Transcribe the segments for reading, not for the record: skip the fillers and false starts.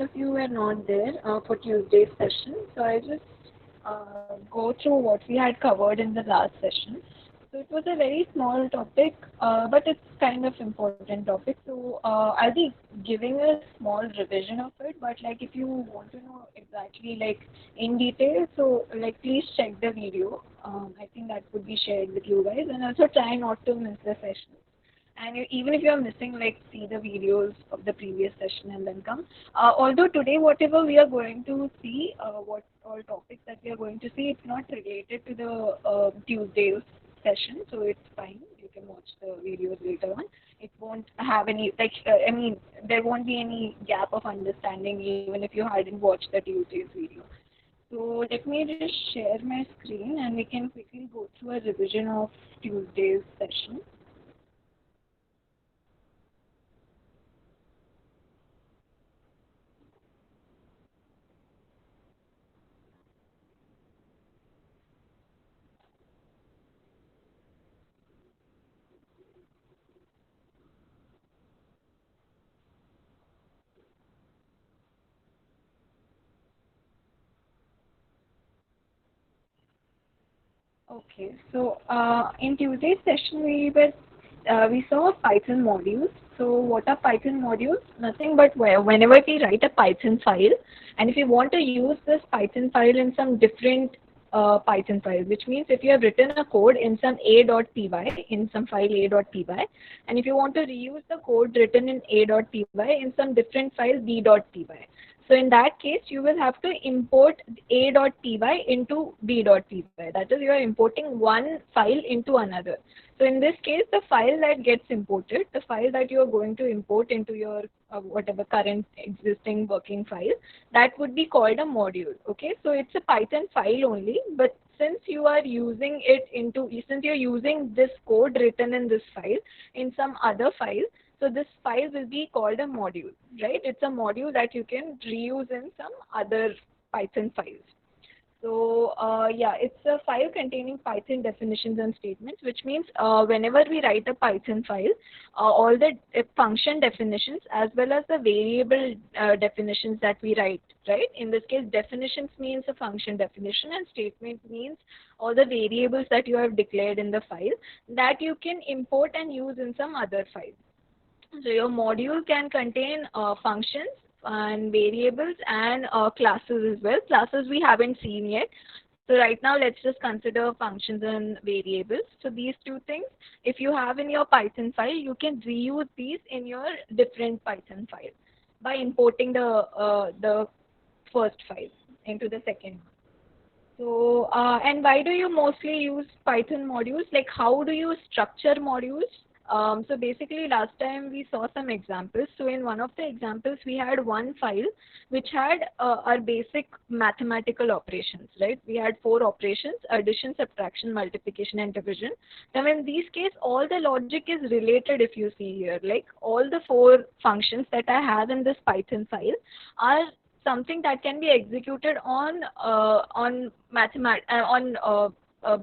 of you were not there for Tuesday's session, so I'll just go through what we had covered in the last session. So it was a very small topic, but it's kind of important topic. So I'll be giving a small revision of it, but like if you want to know exactly like in detail, so like please check the video. I think that would be shared with you guys, and also try not to miss the session. And even if you're missing, like see the videos of the previous session and then come. Although today, whatever we are going to see, what all topics that we are going to see, it's not related to the Tuesday's session, so it's fine. You can watch the videos later on. It won't have any like I mean, there won't be any gap of understanding even if you hadn't watched the Tuesday's video. So let me just share my screen and we can quickly go through a revision of Tuesday's session. Okay, so in Tuesday's session we saw Python modules. So what are Python modules? Nothing but whenever we write a Python file, and if you want to use this Python file in some different Python file, which means if you have written a code in some a.py, in some file a.py, and if you want to reuse the code written in a.py in some different file b.py. So in that case, you will have to import a.py into b.py. That is, you are importing one file into another. So in this case, the file that gets imported, the file that you are going to import into your whatever current existing working file, that would be called a module. Okay, so it's a Python file only, but since you are using it into, since you're using this code written in this file in some other file, so this file will be called a module, right? It's a module that you can reuse in some other Python files. So yeah, it's a file containing Python definitions and statements, which means whenever we write a Python file, all the function definitions as well as the variable definitions that we write, right? In this case, definitions means a function definition and statement means all the variables that you have declared in the file that you can import and use in some other file. So your module can contain functions and variables and classes as well. Classes we haven't seen yet. So right now let's just consider functions and variables. So these two things, if you have in your Python file, you can reuse these in your different Python file by importing the first file into the second one. So, and why do you mostly use Python modules? Like, how do you structure modules? So basically, last time we saw some examples. So in one of the examples, we had one file which had our basic mathematical operations, right? We had four operations: addition, subtraction, multiplication, and division. Now, in these case, all the logic is related. If you see here, like all the four functions that I have in this Python file are something that can be executed on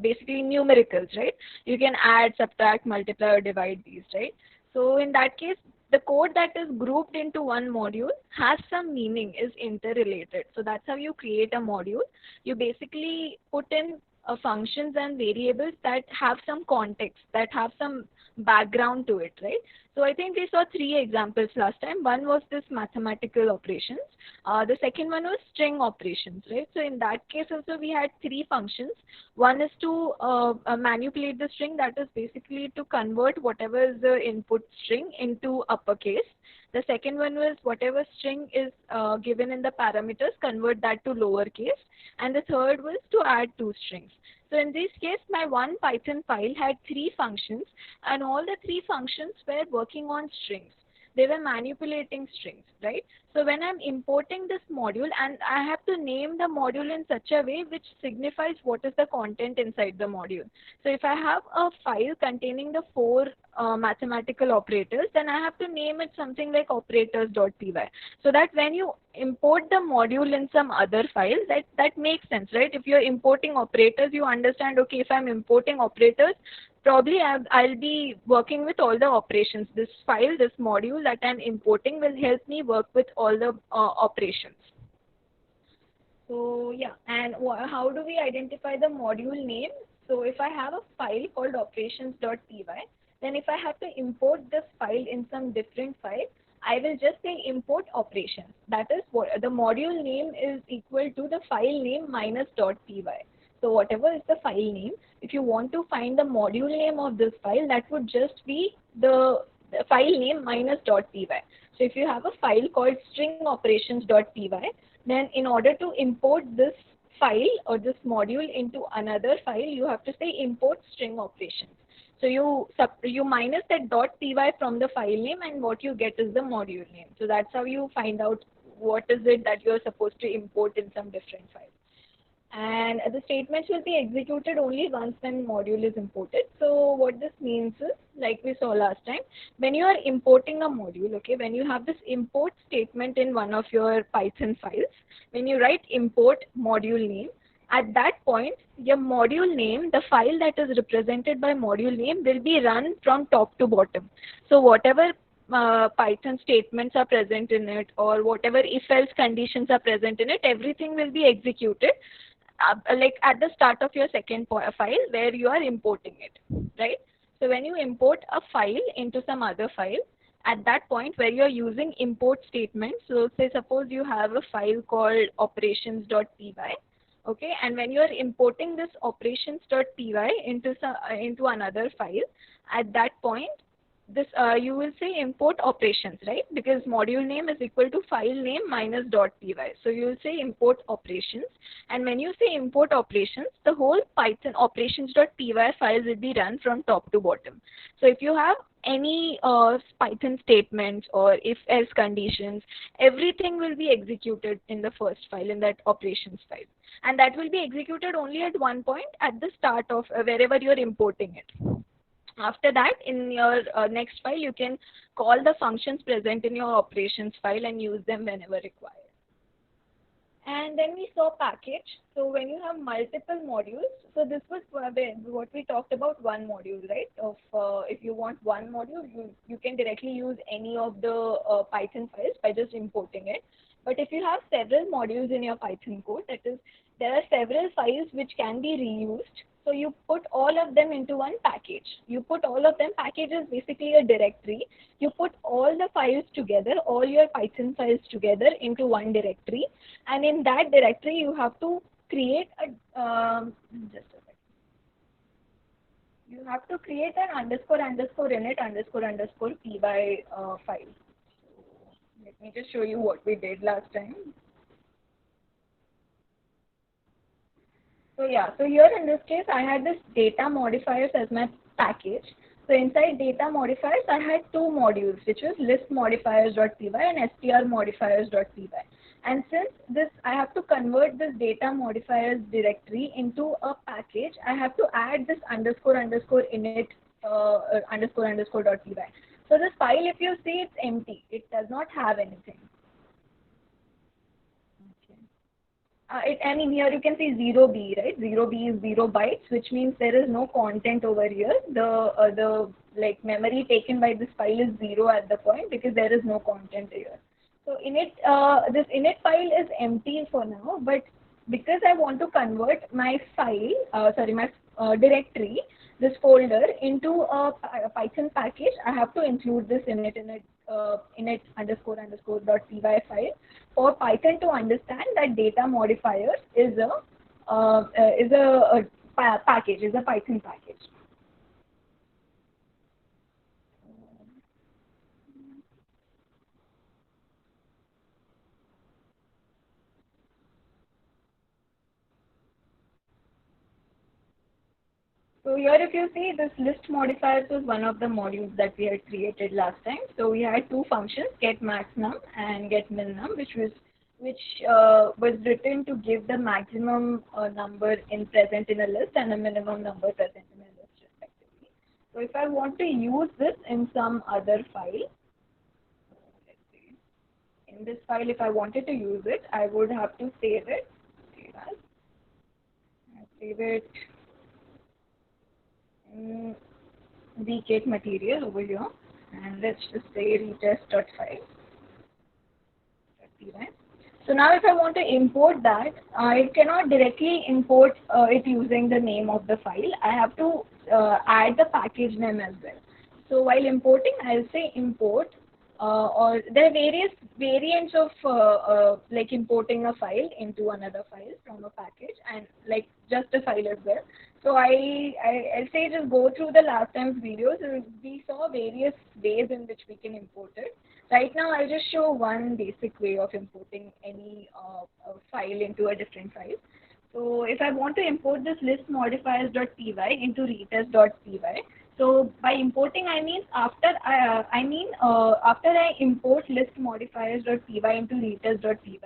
basically numericals, right? You can add, subtract, multiply, or divide these, right? So in that case, the code that is grouped into one module has some meaning, is interrelated. So that's how you create a module. You basically put in functions and variables that have some context, that have some background to it, right? So I think we saw three examples last time. One was this mathematical operations. The second one was string operations, right? So in that case also we had three functions. One is to manipulate the string, that is basically to convert whatever is the input string into uppercase. The second one was whatever string is given in the parameters, convert that to lowercase. And the third was to add two strings. So in this case, my one Python file had three functions, and all the three functions were working on strings. They were manipulating strings, right? So when I'm importing this module, and I have to name the module in such a way which signifies what is the content inside the module. So if I have a file containing the four mathematical operators, then I have to name it something like operators.py. So that when you import the module in some other file, that makes sense, right? If you're importing operators, you understand, okay, if I'm importing operators, probably I'll be working with all the operations. This file, this module that I'm importing will help me work with all the operations. So yeah, and how do we identify the module name? So if I have a file called operations.py, then if I have to import this file in some different file, I will just say import operations. That is what the module name is equal to the file name minus .py. So whatever is the file name, if you want to find the module name of this file, that would just be the file name minus .py. So if you have a file called stringoperations.py, then in order to import this file or this module into another file, you have to say import string operations. So you minus that .py from the file name, and what you get is the module name. So that's how you find out what is it that you're supposed to import in some different file. And the statements will be executed only once when module is imported. So what this means is, like we saw last time, when you are importing a module, okay, when you have this import statement in one of your Python files, when you write import module name, at that point, your module name, the file that is represented by module name, will be run from top to bottom. So whatever Python statements are present in it, or whatever if-else conditions are present in it, everything will be executed like at the start of your second file where you are importing it, right? So when you import a file into some other file, at that point where you are using import statements, so say suppose you have a file called operations.py, okay, and when you are importing this operations.py into another file, at that point this you will say import operations, right? Because module name is equal to file name minus .py. So you will say import operations, and when you say import operations, the whole Python operations.py file will be run from top to bottom. So if you have any Python statements or if-else conditions, everything will be executed in the first file, in that operations file, and that will be executed only at one point at the start of wherever you are importing it. After that, in your next file, you can call the functions present in your operations file and use them whenever required. And then we saw package. So when you have multiple modules, so this was what we talked about, one module, right? Of if you want one module, you can directly use any of the Python files by just importing it. But if you have several modules in your Python code, that is, there are several files which can be reused. So you put all of them into one package. You put all of them, package is basically a directory. You put all the files together, all your Python files together into one directory, and in that directory you have to create a just a second. You have to create an underscore underscore init underscore underscore py file. Let me just show you what we did last time. So yeah, so here in this case, I had this data modifiers as my package. So inside data modifiers, I had two modules, which was list modifiers.py and str modifiers.py. And since this, I have to convert this data modifiers directory into a package, I have to add this underscore underscore init underscore underscore .py. So this file, if you see, it's empty. It does not have anything. I mean, here you can see 0b, right? 0b is 0 bytes, which means there is no content over here. The like memory taken by this file is 0 at the point because there is no content here. So init, this init file is empty for now, but because I want to convert my file, my directory, this folder into a Python package, I have to include this init underscore underscore .py file for Python to understand that data modifier is a package, is a Python package. So here if you see, this list modifiers was one of the modules that we had created last time. So we had two functions, get max num and get min num, which was written to give the maximum number present in a list and a minimum number present in a list respectively. So if I want to use this in some other file, let's see, in this file if I wanted to use it, I would have to save it, save it mm, vcate material over here, and let's just say retest.file. So now if I want to import that, I cannot directly import it using the name of the file. I have to add the package name as well. So while importing, I'll say import, or there are various variants of like importing a file into another file from a package, and like just a file as well. So I'll say just go through the last time's videos. We saw various ways in which we can import it. Right now, I'll just show one basic way of importing any file into a different file. So if I want to import this list modifiers.py into retest.py, so by importing, I mean after I import list modifiers.py into retest.py,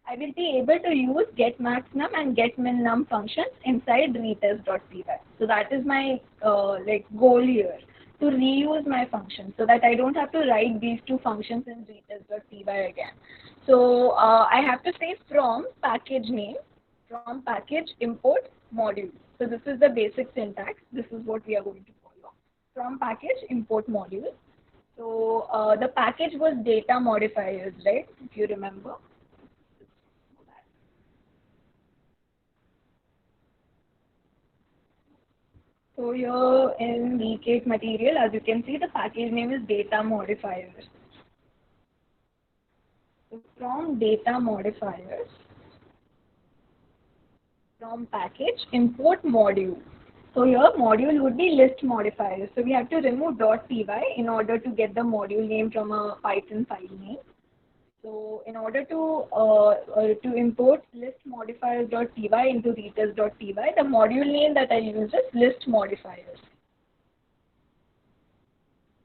I will be able to use getMaxNum and getMinNum functions inside retest.py. So that is my like goal here, to reuse my functions so that I don't have to write these two functions in retest.py again. So I have to say from package name, from package import module. So this is the basic syntax. This is what we are going to follow. From package import module. So the package was data modifiers, right? If you remember. So here in vcate material, as you can see, the package name is data modifiers. So from data modifiers, from package import module. So here module would be list modifiers. So we have to remove .py in order to get the module name from a Python file name. So in order to import list modifiers.py into retest.py, the module name that I use is list modifiers.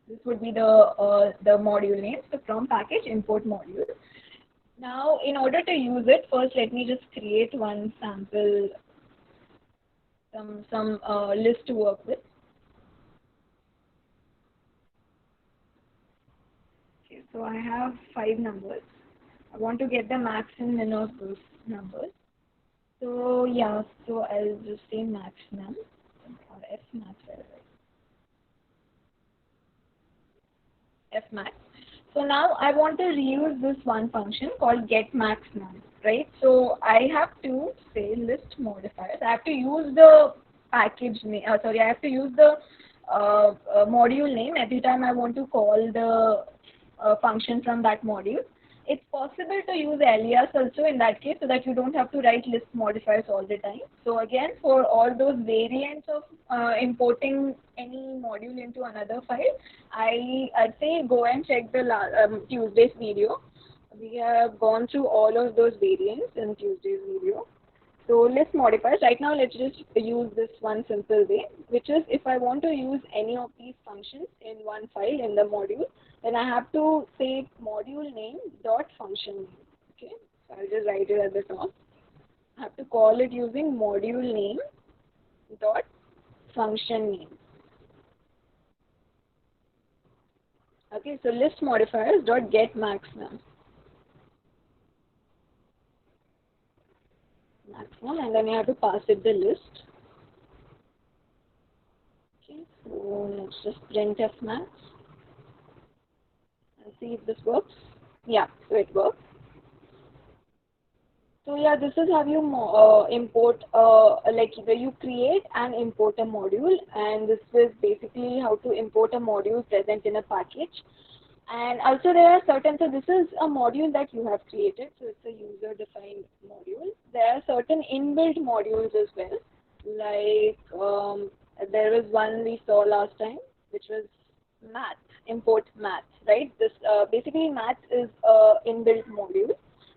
This would be the module name. So from package import module. Now, in order to use it, first let me just create one sample, some list to work with. Okay, so I have 5 numbers. I want to get the max and min of those numbers. So yeah, so I'll just say max num or f max, f max. So now I want to reuse this one function called getMaxNum, right? So I have to say list modifiers. I have to use the package name. Sorry, I have to use the module name every time I want to call the function from that module. It's possible to use alias also in that case, so that you don't have to write list modifiers all the time. So again, for all those variants of importing any module into another file, I'd say go and check the Tuesday's video. We have gone through all of those variants in Tuesday's video. So list modifiers. Right now, let's just use this one simple way, which is if I want to use any of these functions in one file in the module, then I have to say module name dot function name. Okay, so I'll just write it at the top. I have to call it using module name dot function name. Okay, so list modifiers dot get maximum. Maximum, and then you have to pass it the list. Okay, so let's just print f max and see if this works. Yeah, so it works. So yeah, this is how you import, like you create and import a module, and this is basically how to import a module present in a package. And also there are certain, so this is a module that you have created, so it's a user-defined module. There are certain inbuilt modules as well, like there was one we saw last time, which was math, import math, right? This basically math is a inbuilt module.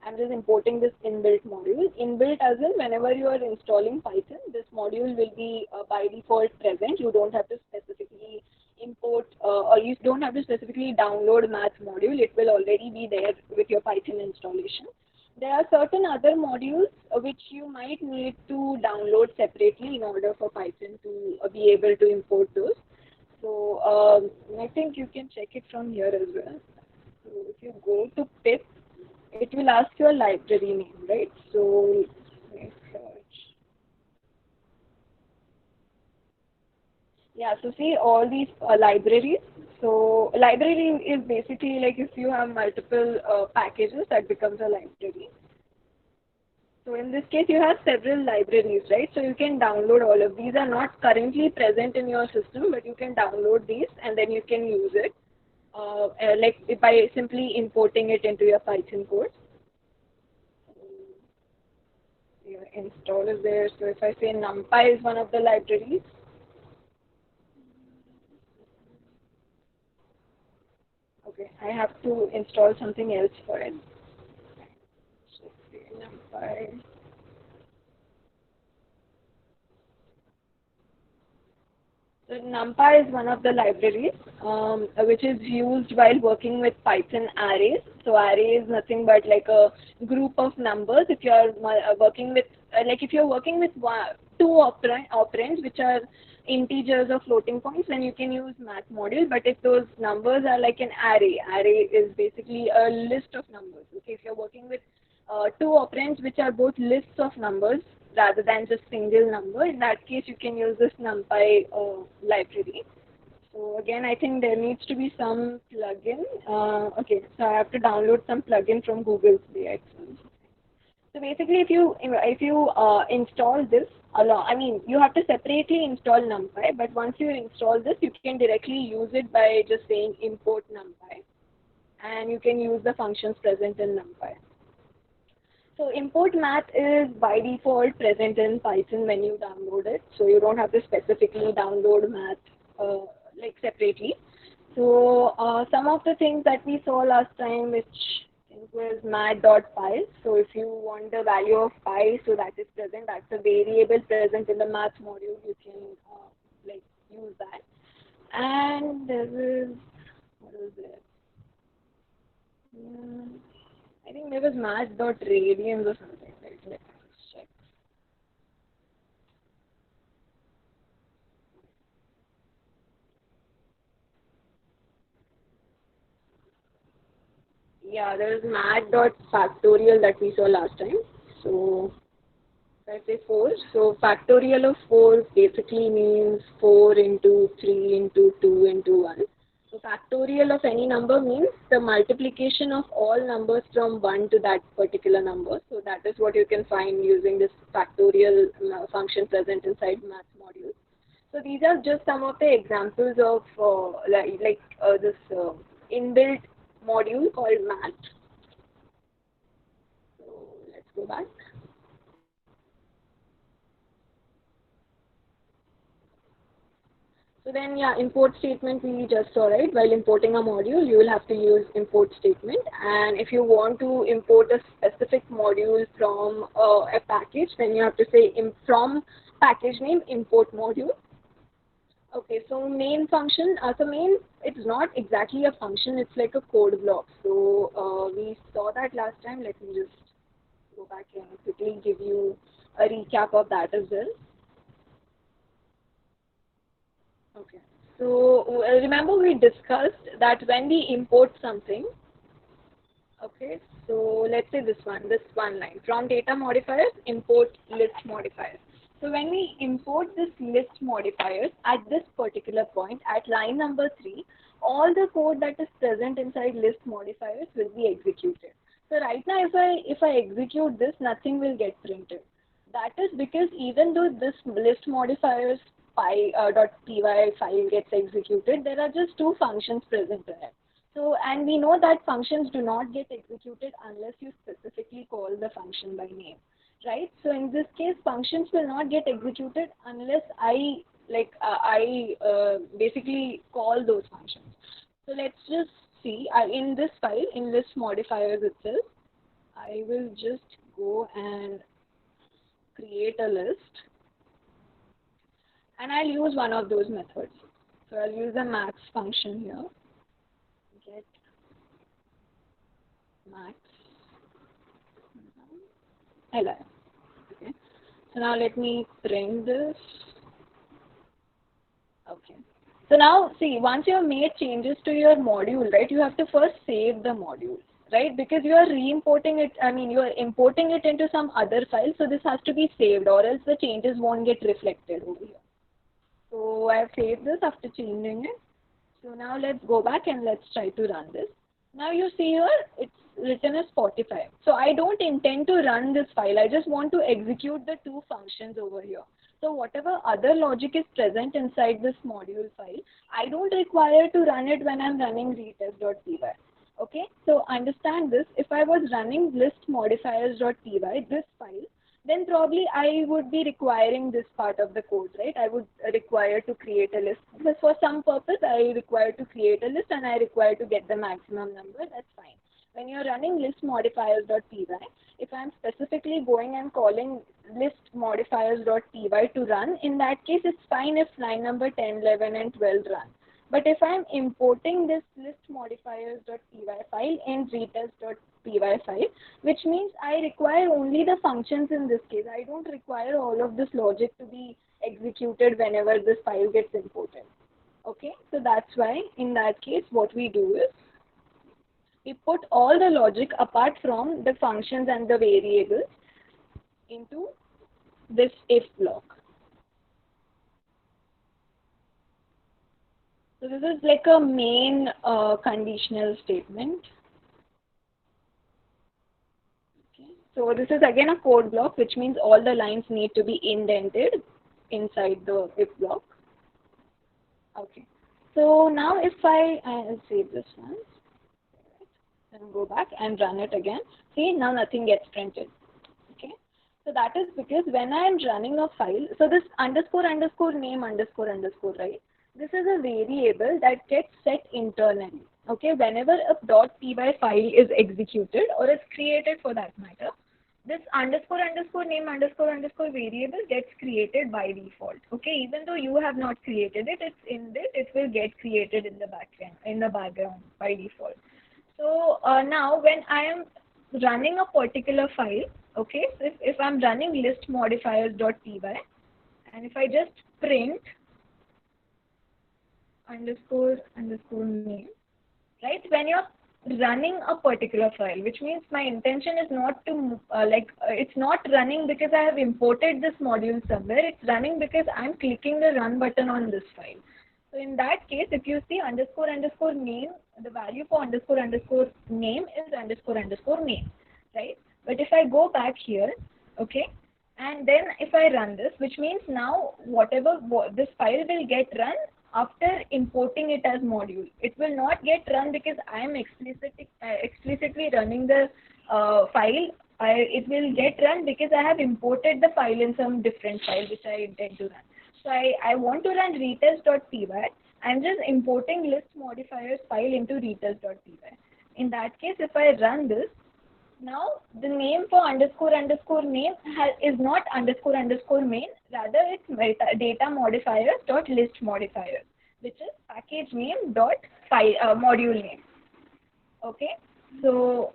I'm just importing this inbuilt module. Inbuilt as in whenever you are installing Python, this module will be by default present. You don't have to specifically import or you don't have to specifically download math module. It will already be there with your Python installation. There are certain other modules which you might need to download separately in order for Python to be able to import those. So I think you can check it from here as well. So if you go to pip, it will ask your library name, right? So let's search. Yeah, so see all these libraries. So library is basically like if you have multiple packages, that becomes a library. So in this case, you have several libraries, right? So you can download all of these. Are not currently present in your system, but you can download these and then you can use it, like by simply importing it into your Python code. Your install is there. So if I say NumPy is one of the libraries, okay, I have to install something else for it. So say NumPy. So NumPy is one of the libraries which is used while working with Python arrays. So array is nothing but like a group of numbers. If you are working with like if you're working with two operands which are integers or floating points, then you can use math module. But if those numbers are like an array is basically a list of numbers. Okay, if you're working with two operands which are both lists of numbers rather than just single number. In that case, you can use this NumPy library. So again, I think there needs to be some plugin. Okay, so I have to download some plugin from Google Play. So basically, if you install this along, I mean, you have to separately install NumPy. But once you install this, you can directly use it by just saying import NumPy, and you can use the functions present in NumPy. So import math is by default present in Python when you download it. So you don't have to specifically download math like separately. So some of the things that we saw last time, which I think was math.py. So if you want the value of pi, so that is present. That's a variable present in the math module. You can like use that. And there is what was there? Hmm, I think there was math.radians or something. Right? Let me just check. Yeah, there is math.factorial that we saw last time. So if I say 4, so factorial of 4 basically means 4 into 3 into 2 into 1. So factorial of any number means the multiplication of all numbers from 1 to that particular number. So that is what you can find using this factorial function present inside math module. So these are just some of the examples of this inbuilt module called math. So let's go back. So then, yeah, import statement we just saw, right? While importing a module, you will have to use import statement. And if you want to import a specific module from a package, then you have to say from package name import module. Okay, so main function, so main, it's not exactly a function, it's like a code block. So we saw that last time. Let me just go back and quickly give you a recap of that as well. Okay. So remember we discussed that when we import something, okay, so let's say this one line from data modifiers, import list modifiers. So when we import this list modifiers at this particular point at line number 3, all the code that is present inside list modifiers will be executed. So right now if I execute this, nothing will get printed. That is because even though this list modifiers .py file gets executed, there are just two functions present in it. So, and we know that functions do not get executed unless you specifically call the function by name, right? So in this case, functions will not get executed unless I basically call those functions. So let's just see in this file, in list modifiers itself, I will just go and create a list, and I'll use one of those methods. So I'll use the max function here, get max li. Okay. So now let me print this. Okay. So now see, once you have made changes to your module, right, you have to first save the module, right? Because you are re-importing it, I mean, you are importing it into some other file, so this has to be saved or else the changes won't get reflected over here. So I have saved this after changing it. So now let's go back and let's try to run this. Now you see here it's written as Spotify. So I don't intend to run this file. I just want to execute the two functions over here. So whatever other logic is present inside this module file, I don't require to run it when I'm running retest.py. Okay, so understand this. If I was running list modifiers.py, this file, then probably I would be requiring this part of the code, right? I would require to create a list. Because for some purpose, I require to create a list and I require to get the maximum number. That's fine. When you're running list modifiers.py, if I'm specifically going and calling list modifiers.py to run, in that case, it's fine if line number 10, 11, and 12 run. But if I'm importing this list modifiers.py file in retest.py file, which means I require only the functions in this case. I don't require all of this logic to be executed whenever this file gets imported. Okay, so that's why in that case what we do is we put all the logic apart from the functions and the variables into this if block. So this is like a main conditional statement. Okay. So this is again a code block, which means all the lines need to be indented inside the if block. Okay. So now if I'll save this one and go back and run it again, see now nothing gets printed. Okay. So that is because when I am running a file, so this underscore underscore name underscore underscore, right? This is a variable that gets set internally. Okay, whenever a .py file is executed or is created for that matter, this underscore underscore name underscore underscore variable gets created by default. Okay, even though you have not created it, it's in this, it will get created in the background by default. So now when I am running a particular file, okay, so if I'm running list modifiers.py and if I just print underscore underscore name, right, when you're running a particular file, which means my intention is not to it's not running because I have imported this module somewhere, it's running because I'm clicking the run button on this file. So in that case, if you see underscore underscore name, the value for underscore underscore name is underscore underscore name, right? But if I go back here, okay, and then if I run this, which means now whatever this file will get run after importing it as module. It will not get run because I am explicitly running the file. It will get run because I have imported the file in some different file which I intend to run. So I want to run retest.py. I'm just importing list modifiers file into retest.py. In that case, if I run this, now the name for underscore underscore name is not underscore underscore main, rather it's data modifiers dot list modifiers, which is package name dot file module name. Okay, so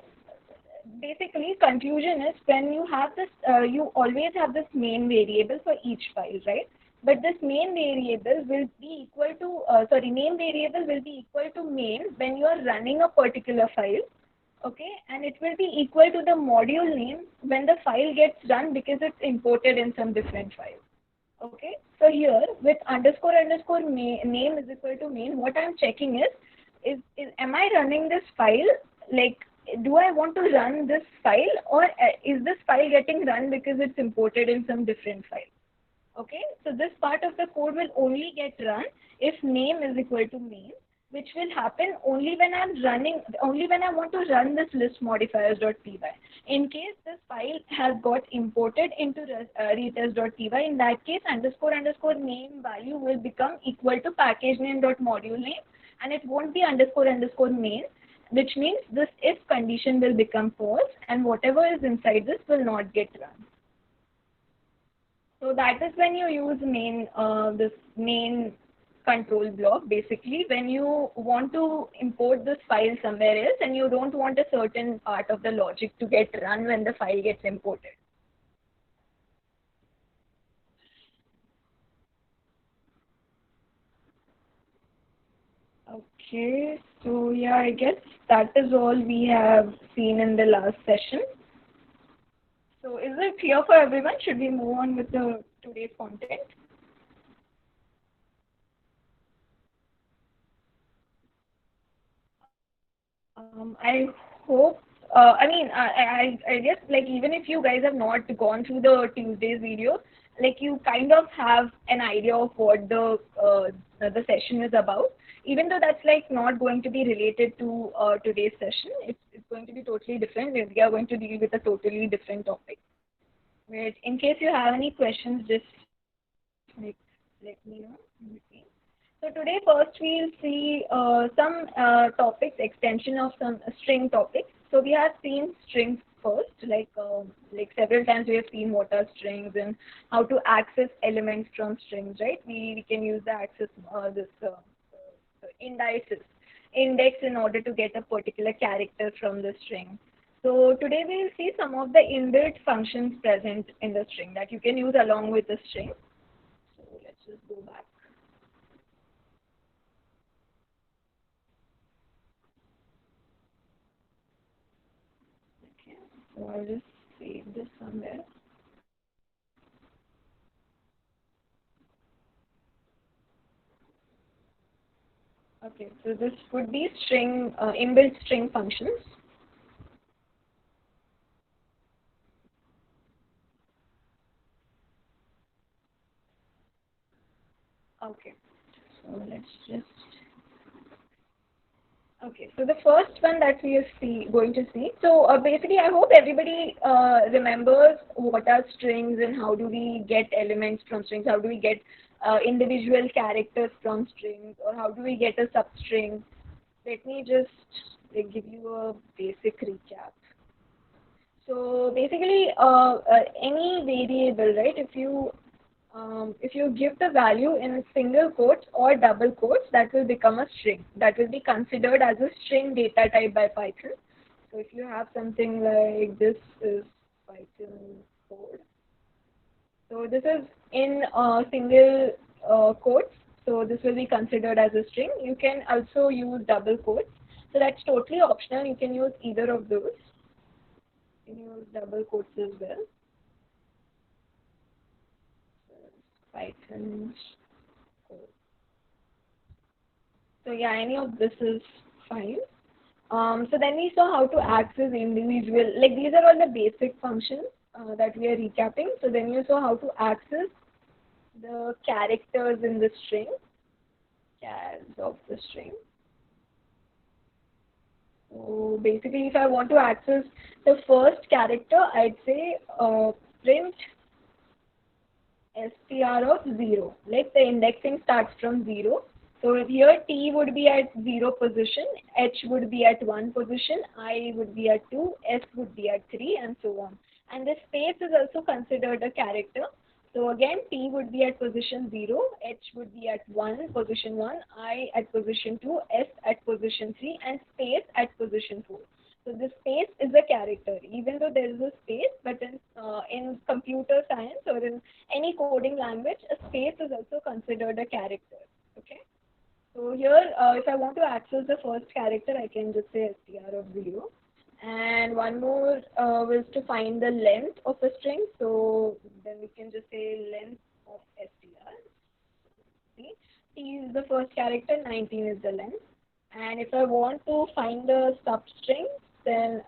basically conclusion is when you have this, you always have this main variable for each file, right? But this main variable will be equal to name variable will be equal to main when you are running a particular file. Okay, and it will be equal to the module name when the file gets run because it's imported in some different file. Okay, so here with underscore underscore name is equal to main, what I'm checking is am I running this file, like do I want to run this file, or is this file getting run because it's imported in some different file? Okay, so this part of the code will only get run if name is equal to main, which will happen only when only when I want to run this list modifiers.py. In case this file has got imported into retest.py, in that case underscore underscore name value will become equal to package name.module name, and it won't be underscore underscore main, which means this if condition will become false and whatever is inside this will not get run. So that is when you use this main control block, basically when you want to import this file somewhere else and you don't want a certain part of the logic to get run when the file gets imported. Okay, so yeah, I guess that is all we have seen in the last session. So is it clear for everyone? Should we move on with the today's content? I hope. I guess like even if you guys have not gone through the Tuesday's video, like you kind of have an idea of what the session is about. Even though that's like not going to be related to today's session, it's going to be totally different. We are going to deal with a totally different topic. Wait, in case you have any questions, just like let me know in between. So today first we'll see some topics, extension of some string topics. So we have seen strings first, like several times we have seen what are strings and how to access elements from strings, right? We can use the access this indices index in order to get a particular character from the string. So today we'll see some of the inbuilt functions present in the string that you can use along with the string. So let's just go back. Okay, so I'll just save this somewhere. Okay, so this would be string inbuilt string functions. Okay, so let's just. Okay, so the first one that we are going to see. So basically, I hope everybody remembers what are strings and how do we get elements from strings. How do we get individual characters from strings, or how do we get a substring? Let me just give you a basic recap. So basically, any variable, right? If you give the value in single quotes or double quotes, that will become a string. That will be considered as a string data type by Python. So if you have something like this is Python code. So this is in single quotes. So this will be considered as a string. You can also use double quotes. So that's totally optional. You can use either of those. You can use double quotes as well. Python code. So yeah, any of this is fine. So then we saw how to access individual, like these are all the basic functions that we are recapping. So then you saw how to access the characters in the string, chars of the string. So basically, if I want to access the first character, I'd say print str of 0. Like the indexing starts from 0. So here T would be at 0 position, H would be at 1 position, I would be at 2, S would be at 3, and so on. And the space is also considered a character. So again, T would be at position 0, H would be at 1, position 1, I at position 2, S at position 3, and space at position 4. So this space is a character, even though there is a space, but in computer science or in any coding language, a space is also considered a character. Okay. So here, if I want to access the first character, I can just say str of 0. And one more was to find the length of a string. So then we can just say length of str. See, T is the first character, 19 is the length. And if I want to find the substring, then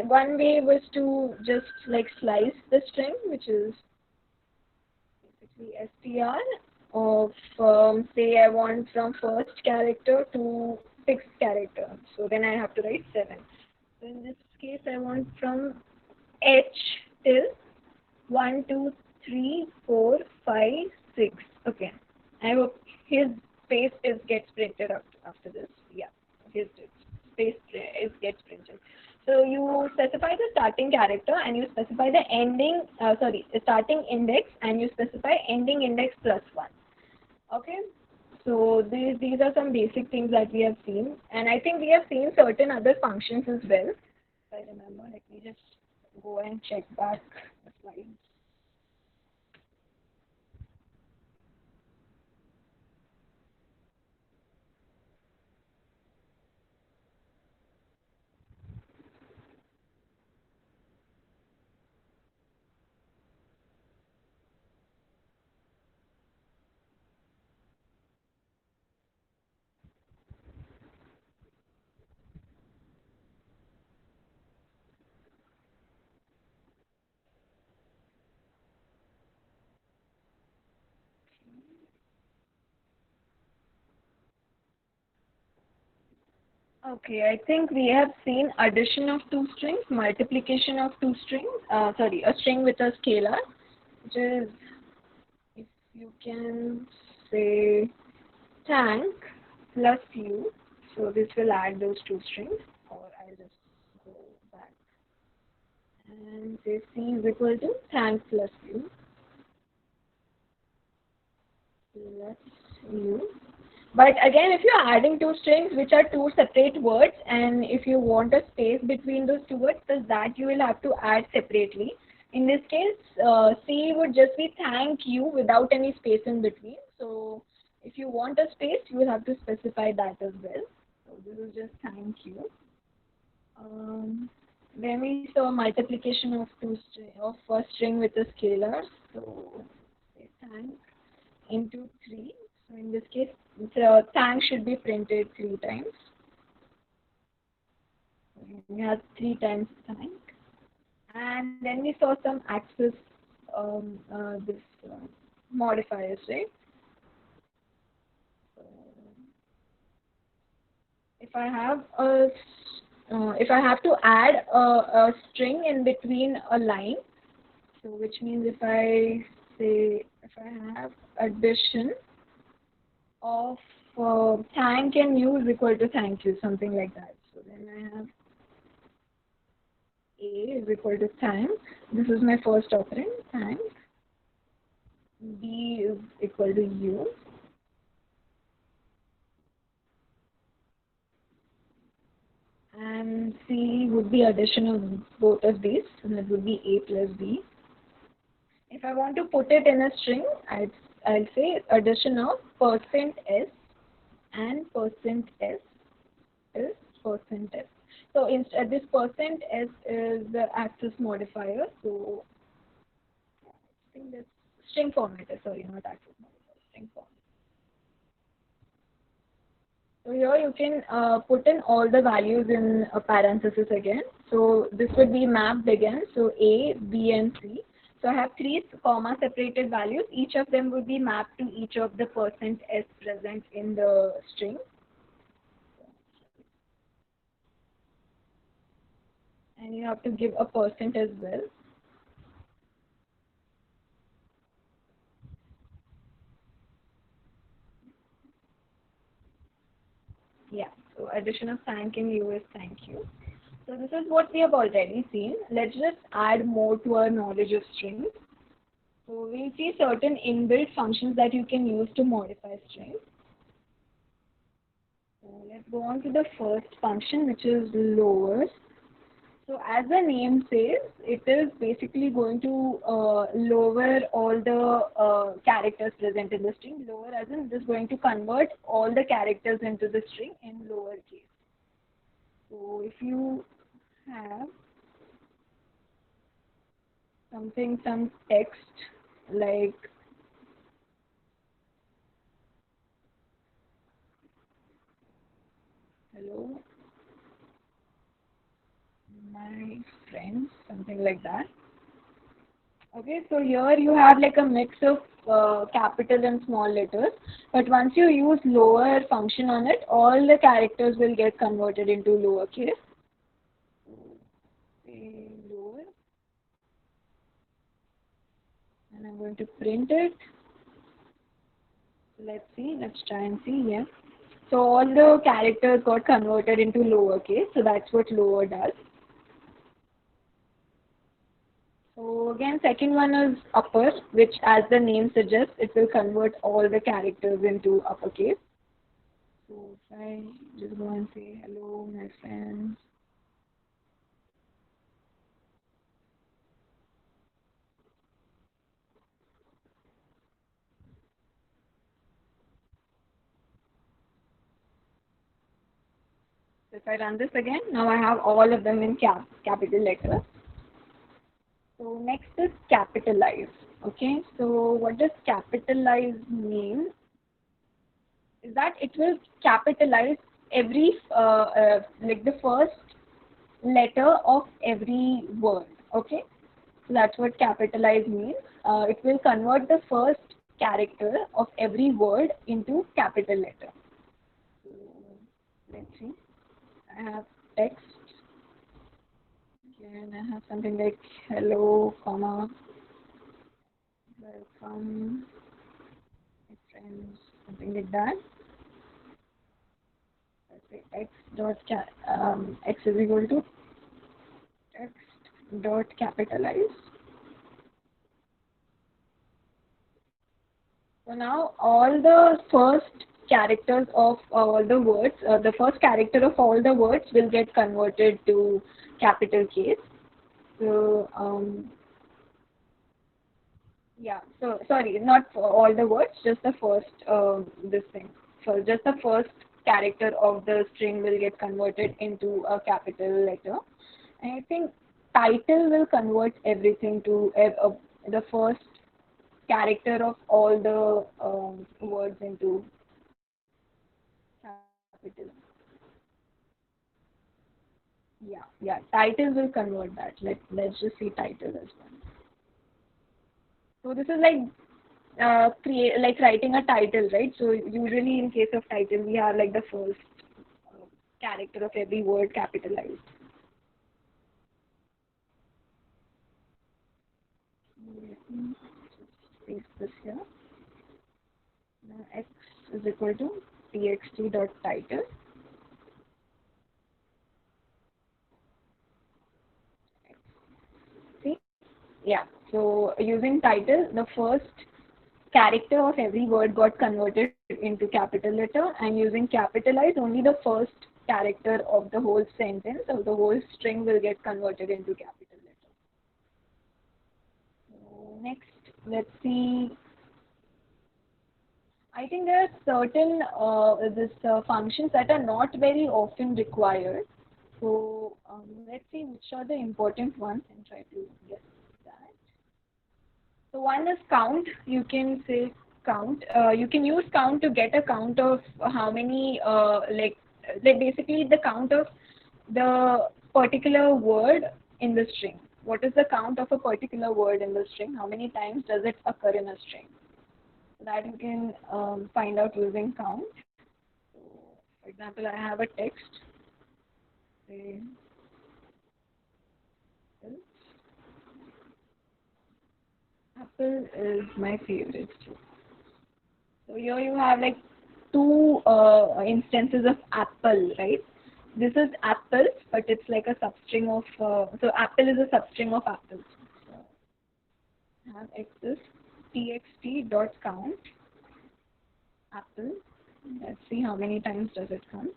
one way was to just like slice the string, which is basically str of say I want from first character to sixth character. So then I have to write 7. So in this case, I want from H till 1, 2, 3, 4, 5, 6. Okay. I hope his space is gets printed after this. Yeah, his space is gets printed. So you specify the starting character and you specify the ending, starting index, and you specify ending index plus 1. Okay. So these are some basic things that we have seen, and I think we have seen certain other functions as well. If I remember, let me just go and check back the slides. Okay, I think we have seen addition of two strings, multiplication of two strings, sorry, a string with a scalar, which is, if you can say, tank plus u. So this will add those two strings, or I'll just go back and say c is equal to tank plus u plus u. But again, if you're adding two strings which are two separate words, and if you want a space between those two words, so that you will have to add separately. In this case, C would just be thank you without any space in between. So if you want a space, you will have to specify that as well. So this is just thank you. Then we saw multiplication of of a string with a scalar. So say thank into 3. So in this case, the thank should be printed 3 times. We have 3 times thank. And then we saw some access, this modifiers, right? So if I have a, if I have to add a string in between a line, so which means if I say, if I have addition of thank and you is equal to thank you, something like that. So then I have A is equal to thank. This is my first operand, thank. B is equal to U. And C would be addition of both of these, and that would be A plus B. If I want to put it in a string, I'll say addition of %s and %s is %s. So instead, this %s is the access modifier. So I think this string formatter, sorry, not access modifier, string format. So here you can put in all the values in a parenthesis again. So this would be mapped again. So A, B, and C. So I have three comma separated values. Each of them would be mapped to each of the %s present in the string. And you have to give a % as well. Yeah, so addition of thank in U is thank you. So this is what we have already seen. Let's just add more to our knowledge of strings. So we'll see certain inbuilt functions that you can use to modify strings. So let's go on to the first function, which is lower. So as the name says, it is basically going to lower all the characters present in the string. Lower as in, it is going to convert all the characters into the string in lower case. So if you have something, some text like hello, my friends, something like that. Okay, so here you have like a mix of capital and small letters. But once you use lower function on it, all the characters will get converted into lowercase. Say lower, and I'm going to print it. Let's see, let's try and see, yeah. So all the characters got converted into lowercase, so that's what lower does. So again, second one is upper, which as the name suggests, it will convert all the characters into uppercase. So if I just go and say hello, my friends. So if I run this again, now I have all of them in capital letters. So next is capitalize. Okay, so what does capitalize mean? Is that it will capitalize every like the first letter of every word. Okay, so that's what capitalize means. It will convert the first character of every word into capital letter. So let's see. I have text. Okay, and I have something like hello, comma, welcome, my friends, something like that. Let's say x is equal to text dot capitalize. So now all the first characters of all the words, the first character of all the words will get converted to capital case. So yeah, so sorry, not for all the words, just the first this thing. So just the first character of the string will get converted into a capital letter. And I think title will convert everything to the first character of all the words into capital. Yeah. Title will convert that. Let's just see title as well. So this is like create like writing a title, right? So usually in case of title, we have like the first uh, character of every word capitalized. Let me just paste this here. Now x is equal to txt dot title. See? Yeah. So using title, the first character of every word got converted into capital letter, and using capitalize, only the first character of the whole sentence or the whole string will get converted into capital letter. So next, let's see. I think there are certain this functions that are not very often required. So let's see which are the important ones and try to guess that. So one is count. You can say count. You can use count to get a count of how many like basically the count of the particular word in the string. What is the count of a particular word in the string? How many times does it occur in a string? So that you can find out using count. So, for example, I have a text. Say, apple is my favorite. So here you have like two instances of apple, right? This is apples, but it's like a substring of, so apple is a substring of apples. So have access txt dot count apple. Let's see how many times does it come.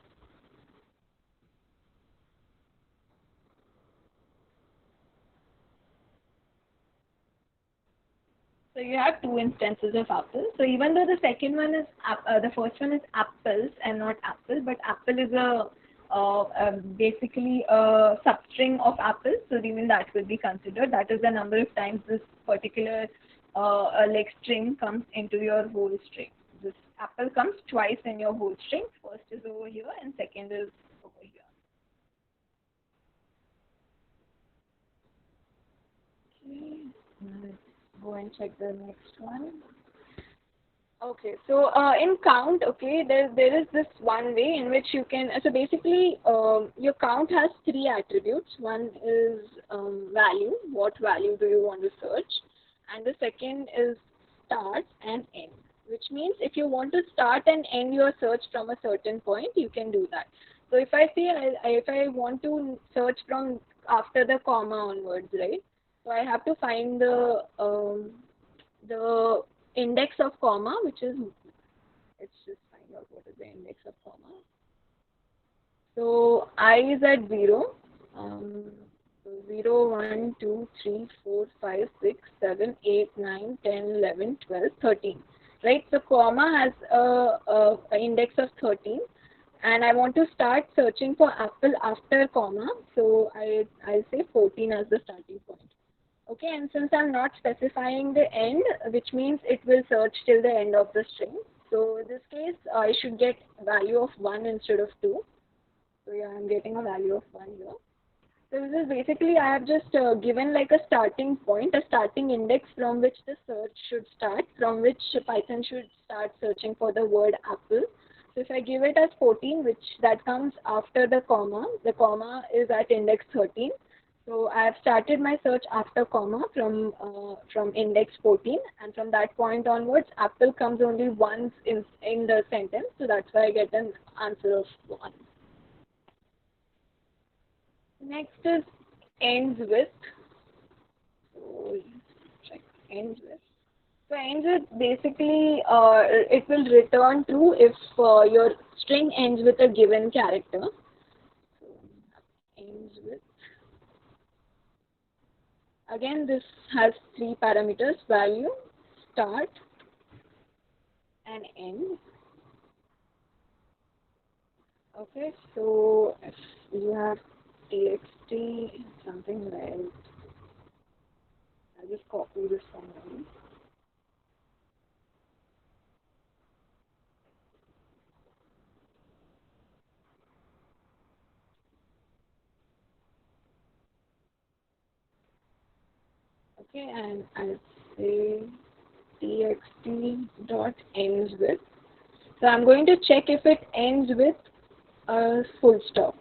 So you have two instances of apple. So even though the second one is the first one is apples and not apple, but apple is a basically a substring of apples. So even that will be considered. That is the number of times this particular like string comes into your whole string. This apple comes twice in your whole string. First is over here and second is over here. Okay. Now let's go and check the next one. Okay, so in count, okay, there is this one way in which you can. So basically, your count has three attributes. One is value. What value do you want to search? And the second is start and end. Which means if you want to start and end your search from a certain point, you can do that. So if I say if I want to search from after the comma onwards, right? So I have to find the index of comma, which is, let's just find out what is the index of comma. So I is at 0. So 0, 1, 2, 3, 4, 5, 6, 7, 8, 9, 10, 11, 12, 13. Right? So comma has a index of 13. And I want to start searching for apple after comma. So I'll say 14 as the starting point. Okay, and since I'm not specifying the end, which means it will search till the end of the string. So in this case, I should get value of 1 instead of 2. So yeah, I'm getting a value of 1 here. So this is basically, I have just given like a starting point, a starting index from which the search should start, from which Python should start searching for the word apple. So if I give it as 14, which that comes after the comma is at index 13. So I have started my search after comma from index 14, and from that point onwards, apple comes only once in the sentence. So that's why I get an answer of 1. Next is ends with. So check ends with. So ends with basically it will return true if your string ends with a given character. So ends with. Again, this has 3 parameters: value, start, and end. Okay, so if you have txt something like, I'll just copy this one. Okay, and I'll say txt dot ends with. So I'm going to check if it ends with a full stop.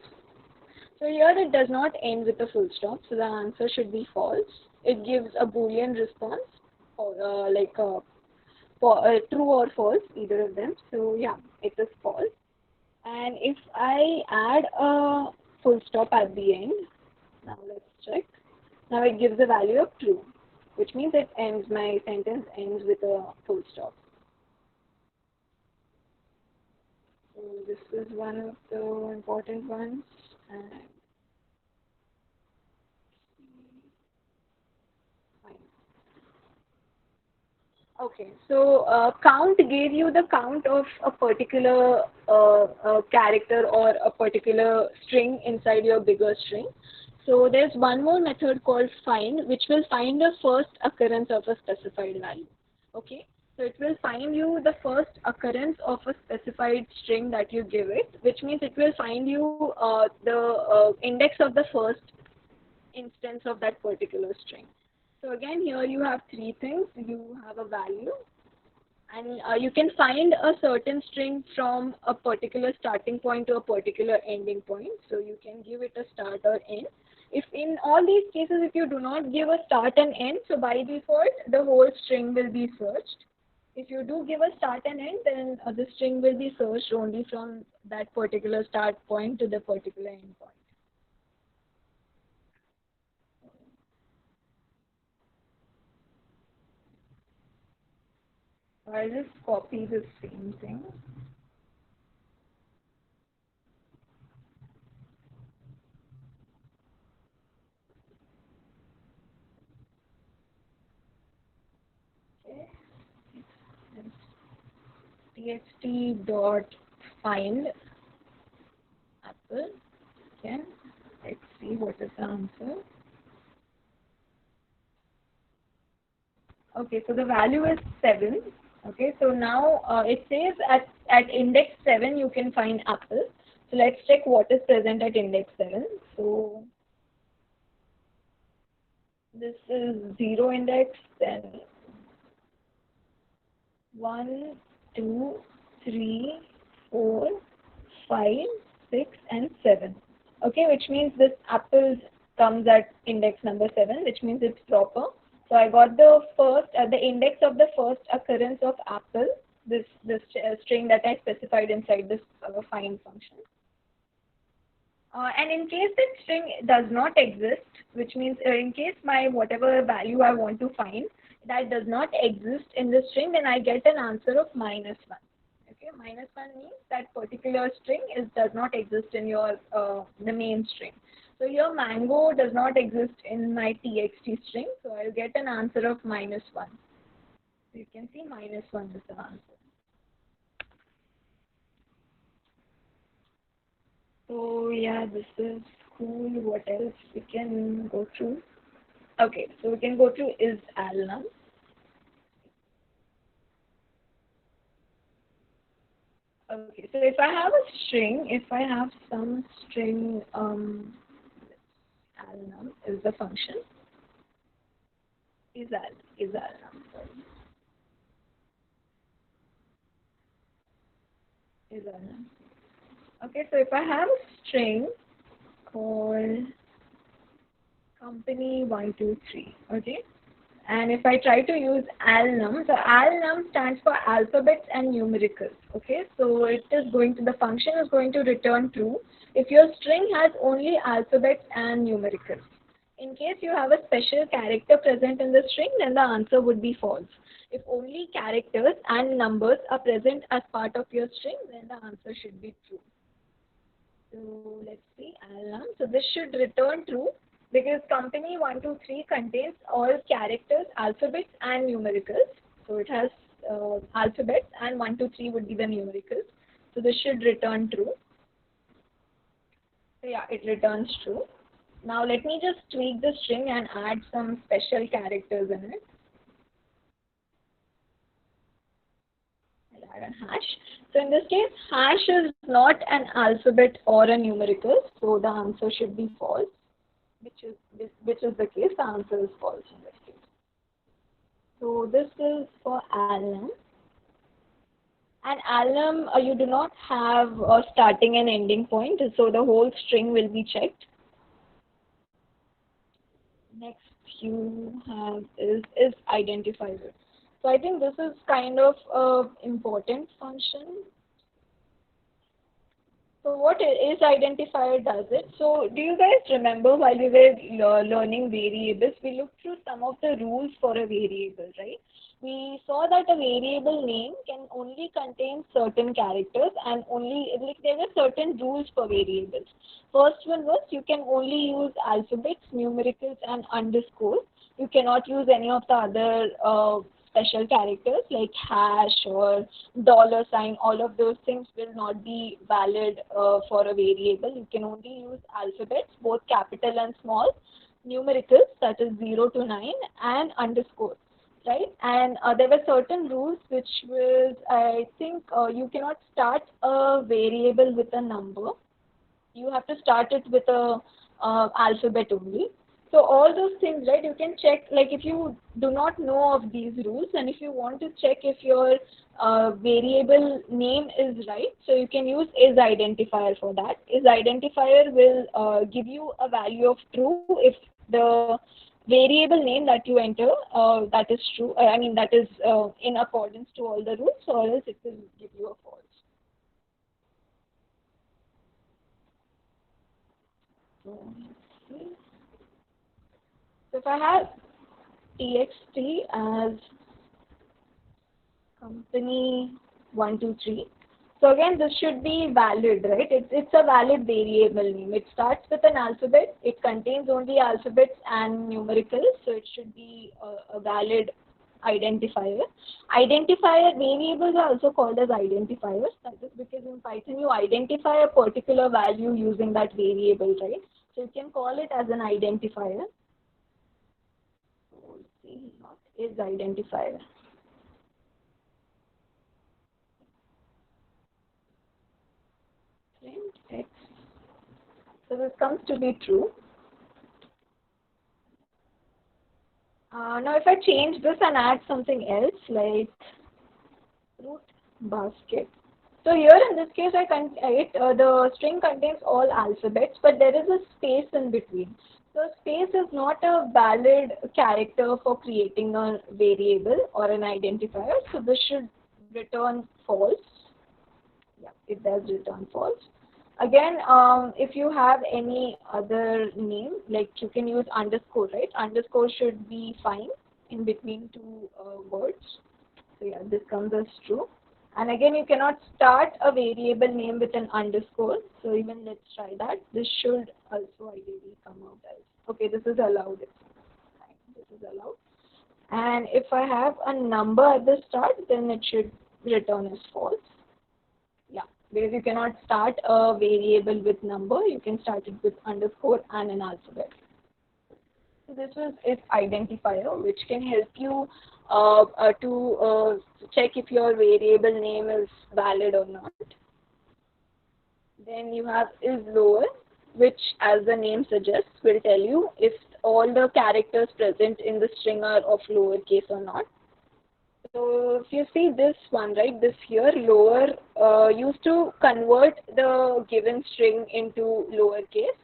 So here it does not end with a full stop, so the answer should be false. It gives a Boolean response, or true or false, either of them. So yeah, it is false. And if I add a full stop at the end, now let's check. Now it gives a value of true, which means my sentence ends with a full stop. So this is one of the important ones. And fine. Okay, so count gave you the count of a particular character or a particular string inside your bigger string. So there's one more method called find, which will find the first occurrence of a specified value. Okay, so it will find you the first occurrence of a specified string that you give it, which means it will find you the index of the first instance of that particular string. So again, here you have 3 things. You have a value, and you can find a certain string from a particular starting point to a particular ending point. So you can give it a start or end. If in all these cases, if you do not give a start and end, so by default, the whole string will be searched. If you do give a start and end, then the string will be searched only from that particular start point to the particular end point. So I'll just copy the same thing. Okay. Txt dot find apple. Okay, let's see what is the answer. Okay, so the value is 7. Okay, so now it says at index 7 you can find apple. So let's check what is present at index 7. So this is 0 index, then 1, 2, 3, 4, 5, 6, and 7. Okay, which means this apple comes at index number 7, which means it's proper. So I got the first, the index of the first occurrence of apple, this string that I specified inside this find function. And in case that string does not exist, which means in case my whatever value I want to find, that does not exist in the string, then I get an answer of -1. Okay, -1 means that particular string does not exist in your the main string. So your mango does not exist in my txt string, so I'll get an answer of -1. So you can see -1 is the answer. So yeah, this is cool. What else we can go through? Okay, so we can go through is alnum. Okay, so if I have a string, if I have some string, alnum is the function. Is alnum. Sorry. is run. Okay, so if I have a string called company123, okay, and if I try to use alnum, so alnum stands for alphabets and numericals, okay, so it is going to, the function is going to return true if your string has only alphabets and numericals. In case you have a special character present in the string, then the answer would be false. If only characters and numbers are present as part of your string, then the answer should be true. So let's see, alnum. So this should return true because company123 contains all characters, alphabets and numericals. So it has alphabets and 123 would be the numericals. So this should return true. So yeah, it returns true. Now let me just tweak the string and add some special characters in it. I'll add a hash. So in this case, hash is not an alphabet or a numerical, so the answer should be false, which is the case. The answer is false in this case. So this is for alnum. And alnum, you do not have a starting and ending point, so the whole string will be checked. Next you have is identifier. So I think this is kind of a important function. So what is identifier does it? So do you guys remember while we were learning variables, we looked through some of the rules for a variable, right? We saw that a variable name can only contain certain characters and only, like, there were certain rules for variables. First one was you can only use alphabets, numericals and underscore. You cannot use any of the other special characters like hash or dollar sign. All of those things will not be valid for a variable. You can only use alphabets, both capital and small, numericals, that is 0 to 9, and underscore, right? And there were certain rules which was, I think, you cannot start a variable with a number. You have to start it with a alphabet only. So all those things, right, you can check, like if you do not know of these rules and if you want to check if your variable name is right, so you can use is identifier for that. Is identifier will give you a value of true if the variable name that you enter that is true, I mean that is in accordance to all the rules, or else it will give you a false. So, let's see. So if I have txt as company123, so again this should be valid, right? It's a valid variable name. It starts with an alphabet. It contains only alphabets and numericals, so it should be a valid identifier. Identifier variables are also called as identifiers. That is because in Python you identify a particular value using that variable, right? So you can call it as an identifier. Not is identifier. Print X. So this comes to be true. Now if I change this and add something else like fruit basket. So here in this case, the string contains all alphabets, but there is a space in between. So space is not a valid character for creating a variable or an identifier. So this should return false. Yeah, it does return false. Again, if you have any other name, like you can use underscore, right? Underscore should be fine in between two words. So yeah, this comes as true. And again, you cannot start a variable name with an underscore. So even let's try that. This should also ideally come out as, okay, this is allowed. This is allowed. And if I have a number at the start, then it should return as false. Yeah, because you cannot start a variable with number. You can start it with underscore and an alphabet. So this was its identifier, which can help you to check if your variable name is valid or not. Then you have is lower, which, as the name suggests, will tell you if all the characters present in the string are of lowercase or not. So if you see this one, right, this here, lower, used to convert the given string into lowercase,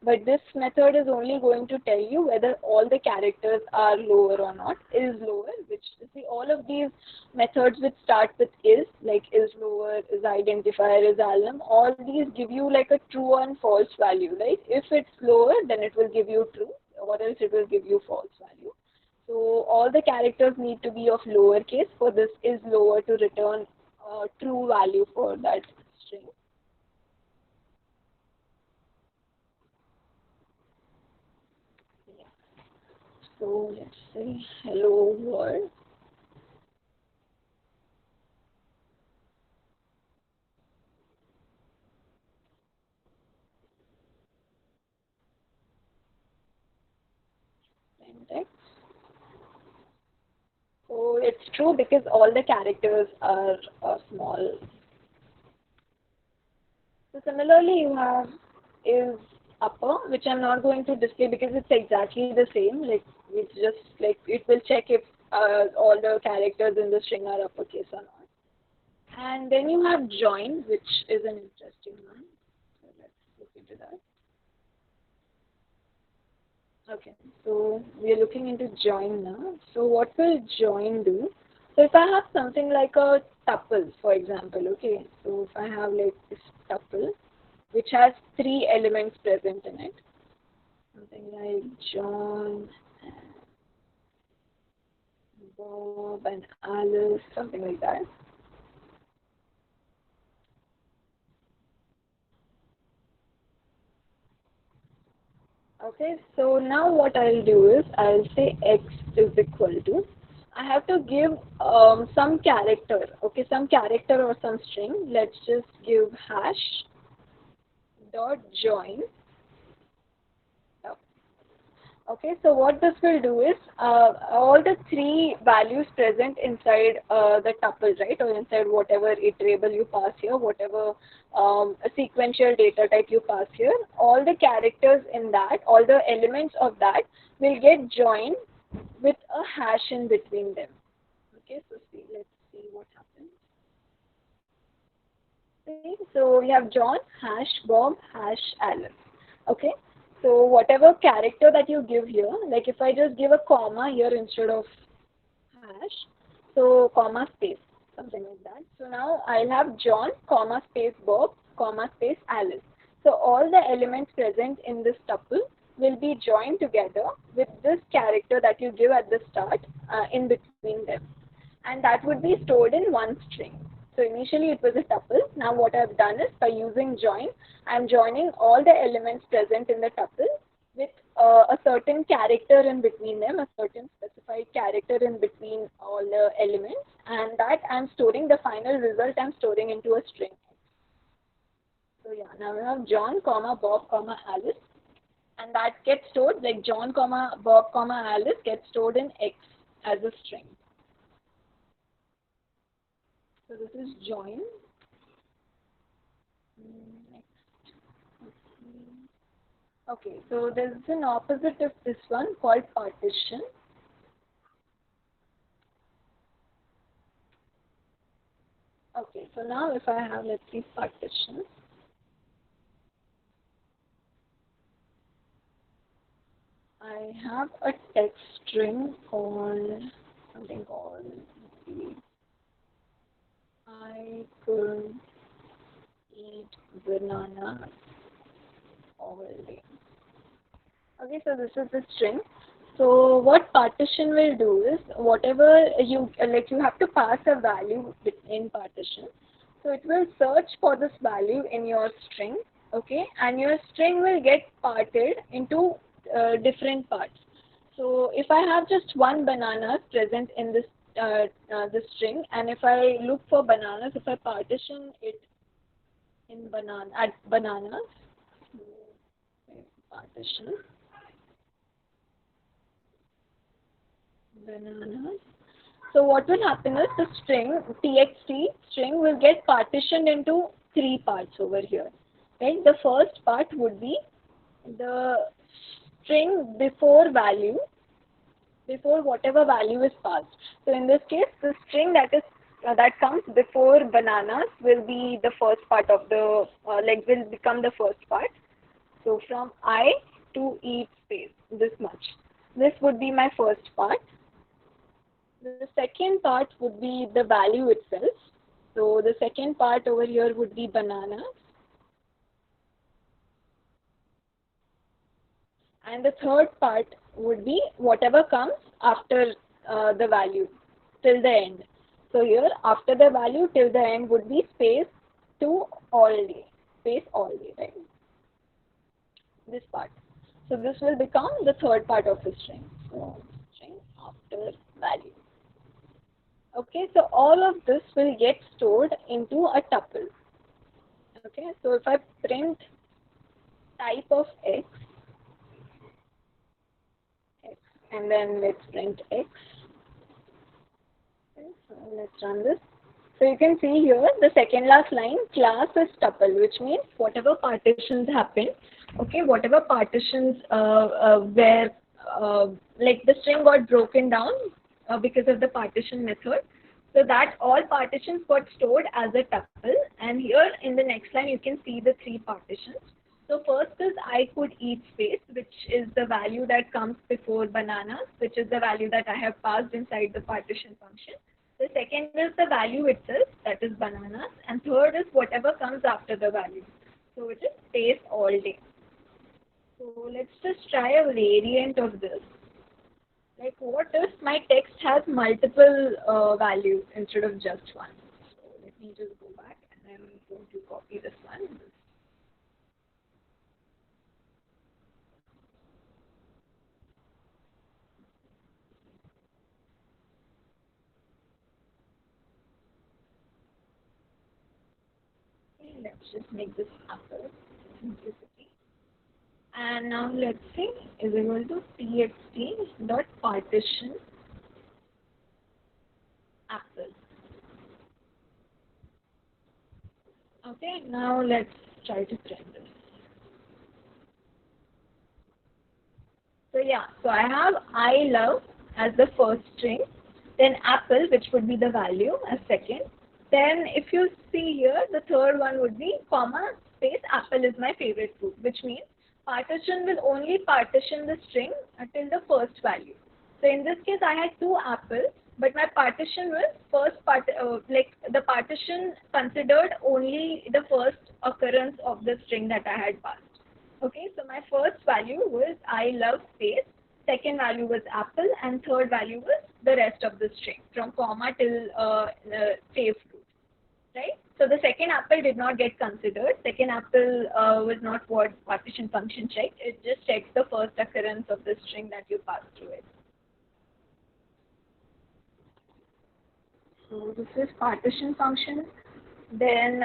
but this method is only going to tell you whether all the characters are lower or not, is lower, which, you see, all of these methods which start with is, like is lower, is identifier, is alum, all these give you like a true and false value, right? If it's lower, then it will give you true, or else it will give you false value. So all the characters need to be of lowercase for this is lower to return true value for that string. Yeah. So let's say hello world. Index. So it's true because all the characters are small. So similarly, you have is upper, which I'm not going to display because it's exactly the same. Like it's just like it will check if all the characters in the string are uppercase or not. And then you have join, which is an interesting one. So let's look into that. Okay, so we are looking into join now. So what will join do? So if I have something like a tuple, for example, okay, so if I have like this tuple, which has three elements present in it, something like John, Bob, and Alice, something like that. Okay, so now what I'll do is I'll say x is equal to, I have to give some character, okay, some character or some string. Let's just give hash dot join. Okay, so what this will do is all the three values present inside the tuple, right, or inside whatever iterable you pass here, whatever sequential data type you pass here, all the characters in that, all the elements of that will get joined with a hash in between them. Okay, so see, let's see what happens. Okay, so we have John, hash, Bob, hash, Alice. Okay, so whatever character that you give here, like if I just give a comma here instead of hash, so comma space, something like that. So now I'll have John, comma space Bob, comma space Alice. So all the elements present in this tuple will be joined together with this character that you give at the start in between them, and that would be stored in one string. So initially it was a tuple. Now what I've done is by using join, I'm joining all the elements present in the tuple with a certain character in between them, a certain specified character in between all the elements, and that I'm storing the final result I'm storing into a string. So yeah, now we have John, comma Bob, comma Alice, and that gets stored like John, comma Bob, comma Alice gets stored in X as a string. So this is join. Next. Okay, so there's an opposite of this one called partition. Okay, so now if I have, let's see, partition, I have a text string called something called, let's see, I could eat banana all day. Okay, so this is the string. So what partition will do is whatever you like, you have to pass a value in partition. So it will search for this value in your string, okay, and your string will get parted into different parts. So if I have just one banana present in this string, and if I look for bananas, if I partition it in bananas, partition bananas. So what will happen is the string txt string will get partitioned into three parts over here. Right? The first part would be the string before value, before whatever value is passed. So in this case, the string that comes before bananas will be the first part of the will become the first part. So from I to each space, this much. This would be my first part. The second part would be the value itself. So the second part over here would be bananas. And the third part would be whatever comes after the value till the end. So here after the value till the end would be space to all day, space all day, right? This part. So this will become the third part of the string. So string after value. Okay, so all of this will get stored into a tuple. Okay, so if I print type of x, and then let's print x. Okay, so let's run this. So you can see here the second last line, class is tuple, which means whatever partitions happen, okay, whatever partitions where like the string got broken down because of the partition method. So that all partitions got stored as a tuple, and here in the next line you can see the three partitions. So first is I could eat space, which is the value that comes before bananas, which is the value that I have passed inside the partition function. The second is the value itself, that is bananas, and third is whatever comes after the value. So it is space all day. So let's just try a variant of this. Like what if my text has multiple values instead of just one? So let me just go back and I'm going to copy this one. Let's just make this apple simplicity. And now let's say is equal to txt dot partition apple. Okay, now let's try to print this. So yeah, so I have I love as the first string, then apple, which would be the value as second. Then if you see here, the third one would be comma space apple is my favorite fruit, which means partition will only partition the string until the first value. So in this case, I had two apples, but my partition was like the partition considered only the first occurrence of the string that I had passed. Okay, so my first value was I love space, second value was apple, and third value was the rest of the string from comma till say fruit, right? So the second apple did not get considered. Second apple was not what partition function checked. It just checks the first occurrence of the string that you pass through it. So this is partition function. Then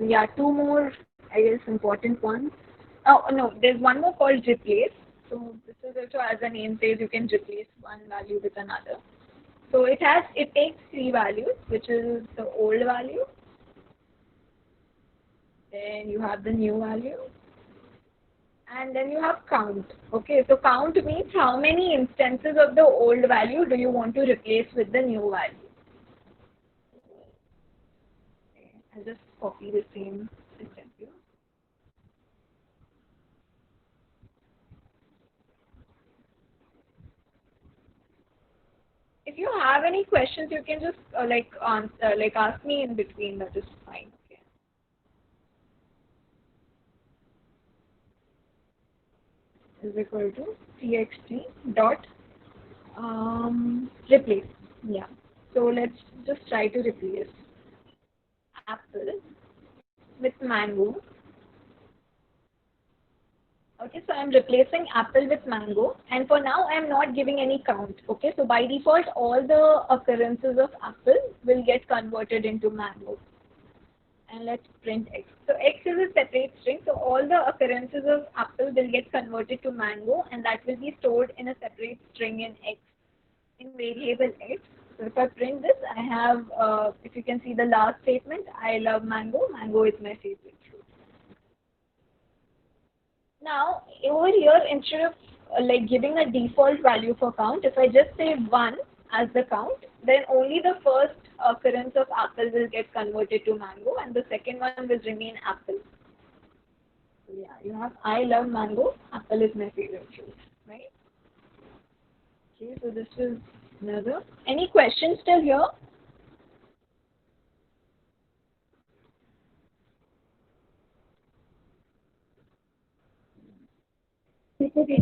yeah, two more I guess important ones. Oh no, there's one more called replace. So this is also as the name says, you can replace one value with another. So it takes three values, which is the old value, then you have the new value, and then you have count. Okay, so count means how many instances of the old value do you want to replace with the new value. Okay, I'll just copy the same system here. If you have any questions, you can just ask me in between. That is fine. Okay. Is equal to txt dot replace. Yeah. So let's just try to replace apple with mango. Okay, so I'm replacing apple with mango, and for now I'm not giving any count. Okay, so by default all the occurrences of apple will get converted into mango. And let's print x. So x is a separate string, so all the occurrences of apple will get converted to mango, and that will be stored in a separate string in x, in variable x. So if I print this, I have, if you can see the last statement, I love mango, mango is my favorite fruit. Now, over here, instead of like giving a default value for count, if I just say 1 as the count, then only the first occurrence of apple will get converted to mango and the second one will remain apple. So yeah, you have I love mango, apple is my favorite fruit, right? Okay, so this is another. Any questions still here?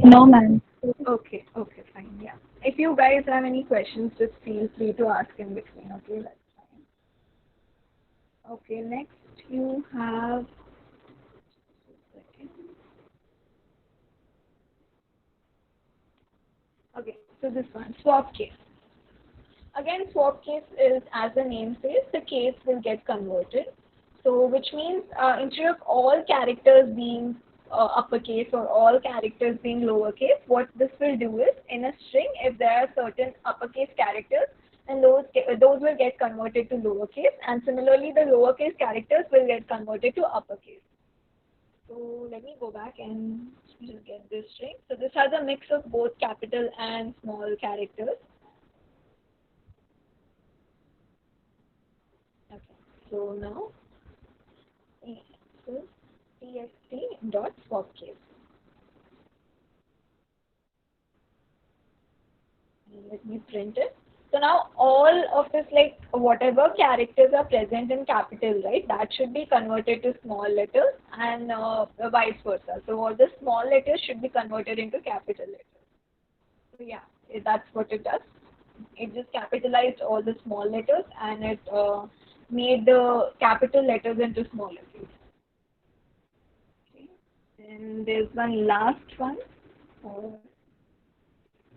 No, ma'am. Okay, okay, fine, yeah. If you guys have any questions, just feel free to ask in between, okay? That's fine. Okay, next you have, second. Okay, so this one, swap case. Again, swap case is, as the name says, the case will get converted. So, which means instead of all characters being uppercase or all characters being lowercase, what this will do is, in a string, if there are certain uppercase characters, then those will get converted to lowercase, and similarly, the lowercase characters will get converted to uppercase. So let me go back and just get this string. So this has a mix of both capital and small characters. Okay. So now this is txt dot swapcase. And let me print it. So now all of this, like whatever characters are present in capital, right, that should be converted to small letters and vice versa. So all the small letters should be converted into capital letters. So yeah, that's what it does. It just capitalized all the small letters and it made the capital letters into small letters. Okay. And there's one last one for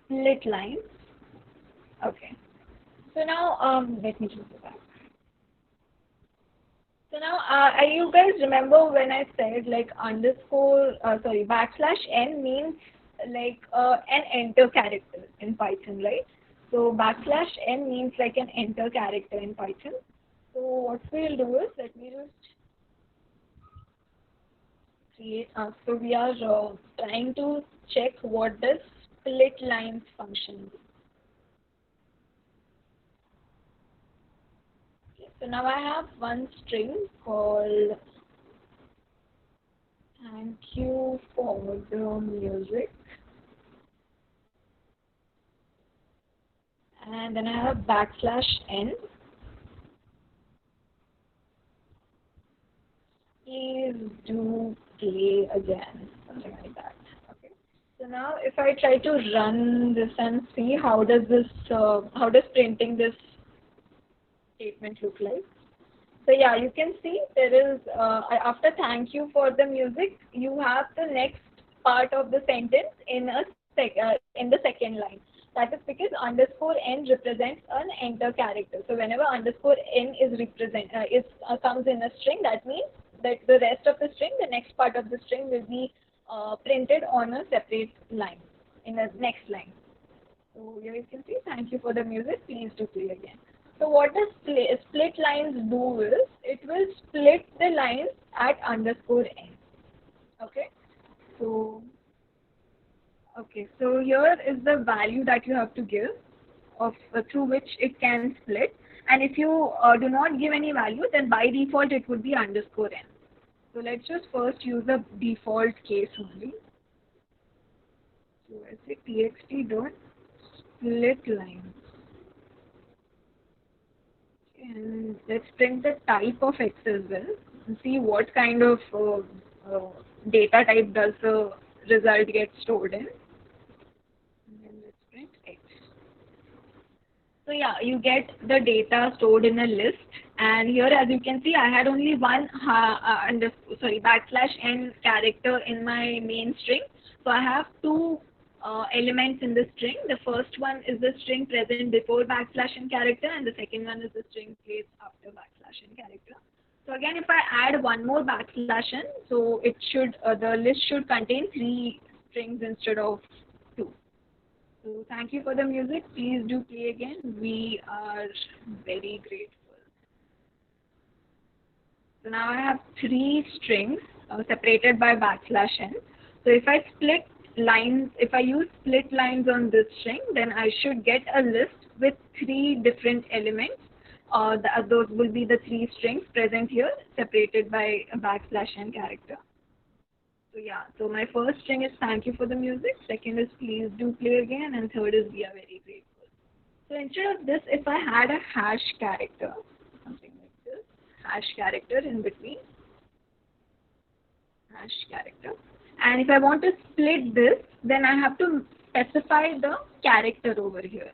split lines. Okay. So now let me just go back. So now you guys remember when I said like underscore sorry backslash n means like an enter character in Python, right? So backslash n means like an enter character in Python. So what we'll do is let me just create. So we are trying to check what does split lines function do. Okay, so now I have one string called thank you for the music, and then I have backslash n. Please do play again, something like that. Okay. So now if I try to run this and see how does printing this statement look like. So yeah, you can see there is, after thank you for the music, you have the next part of the sentence in the second line. That is because underscore n represents an enter character. So whenever underscore n comes in a string, that means that the rest of the string, the next part of the string will be printed on a separate line in the next line. So here you can see, thank you for the music, please do play again. So what does split lines do is, it will split the lines at underscore n. Okay. So, okay, so here is the value that you have to give of through which it can split. And if you do not give any value, then by default it would be underscore n. So let's just first use the default case only. So I say txt dot split lines. And let's print the type of X as well and see what kind of data type does the result get stored in. And then let's print X. So yeah, you get the data stored in a list. And here, as you can see, I had only one backslash n character in my main string. So I have two elements in the string. The first one is the string present before backslash n character, and the second one is the string placed after backslash n character. So again, if I add one more backslash n, so it should the list should contain three strings instead of two. So thank you for the music. Please do play again. We are very grateful. So now I have three strings separated by backslash n. So if I split lines, if I use split lines on this string, then I should get a list with three different elements. Those will be the three strings present here, separated by a backslash n character. So yeah, so my first string is thank you for the music, second is please do play again, and third is we are very grateful. So instead of this, if I had a hash character, something like this, hash character in between, hash character, and if I want to split this, then I have to specify the character over here.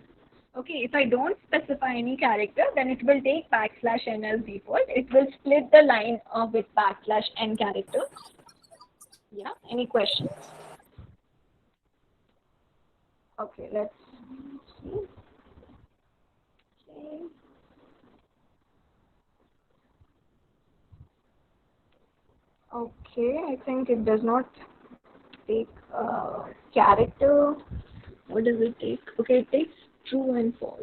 Okay, if I don't specify any character, then it will take backslash n as default. It will split the line with backslash n character. Yeah, any questions? Okay, let's see. Okay. Okay, I think it does not take character. What does it take? Okay, it takes true and false.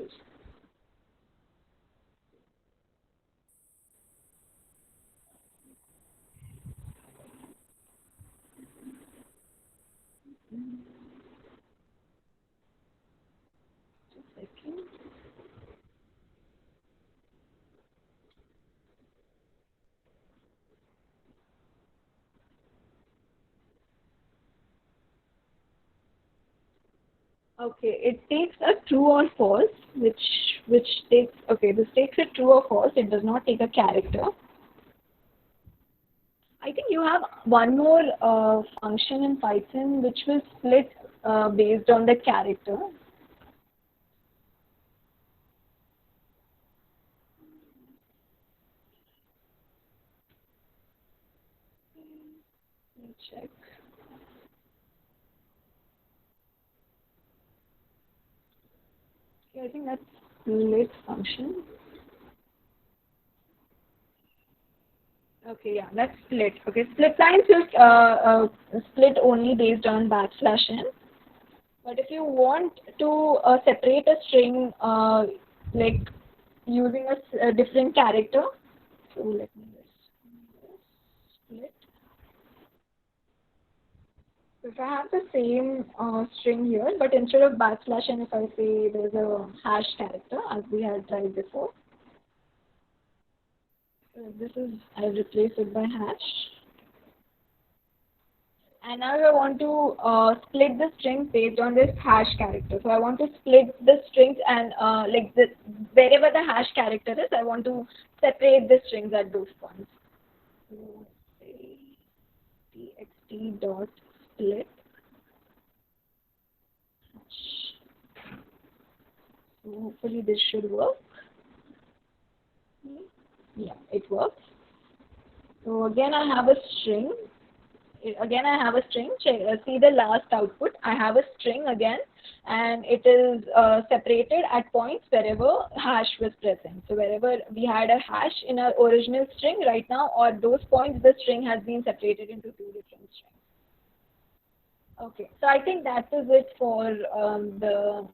Just a second. Okay, it takes a true or false, which takes, okay, this takes a true or false. It does not take a character. I think you have one more function in Python which will split based on the character. Let me check. Okay, I think that's split function. Okay, yeah, that's split. Okay, split lines will split only based on backslash n. But if you want to separate a string like using a different character, so let me just split. So if I have the same string here, but instead of backslash n, if I say there's a hash character as we had tried before, so this is, I replace it by hash. And now I want to split the strings based on this hash character. So I want to split the strings and like wherever the hash character is, I want to separate the strings at those points. So say txt dot split hash. So hopefully this should work. Yeah, it works. So again I have a string. Again I have a string. See the last output. I have a string again, and it is separated at points wherever hash was present. So wherever we had a hash in our original string, right now, or those points, the string has been separated into two different strings. Okay, so I think that is it for the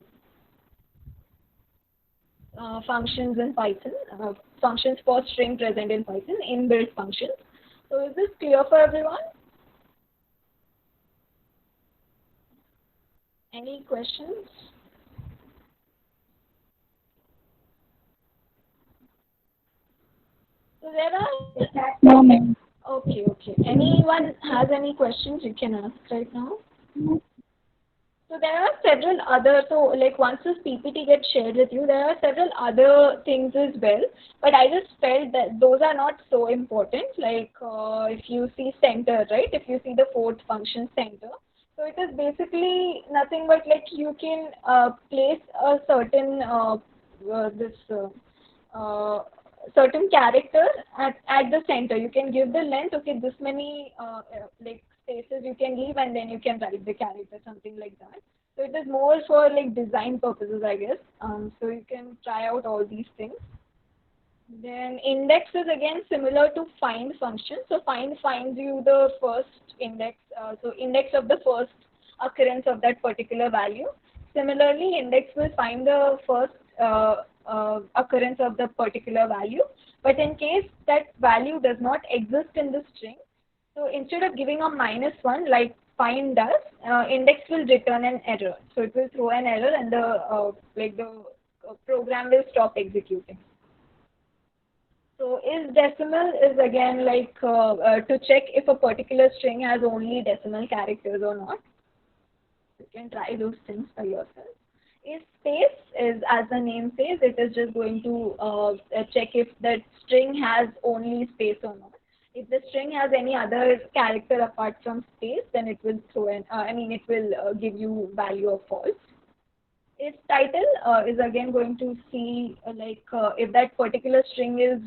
functions in Python, functions for string present in Python, inbuilt functions. So is this clear for everyone? Any questions? So there are, No, ma'am. okay, okay. Anyone has any questions, you can ask right now. So there are several other, so like once this PPT gets shared with you, there are several other things as well. But I just felt that those are not so important. Like if you see center, right? If you see the fourth function center, so it is basically nothing but like you can place a certain this certain character at the center. You can give the length. Okay, this many like spaces you can leave, and then you can write the character, something like that. So it is more for like design purposes, I guess. So you can try out all these things. Then index is again similar to find function. So find finds you the first index, so index of the first occurrence of that particular value. Similarly, index will find the first occurrence of the particular value. But in case that value does not exist in the string, so instead of giving a -1, like find does, index will return an error. So it will throw an error, and the program will stop executing. So is decimal is again like to check if a particular string has only decimal characters or not. You can try those things by yourself. Is space is, as the name says, it is just going to check if that string has only space or not. If the string has any other character apart from space, then it will throw an, it will give you value of false. Its title is again going to see if that particular string is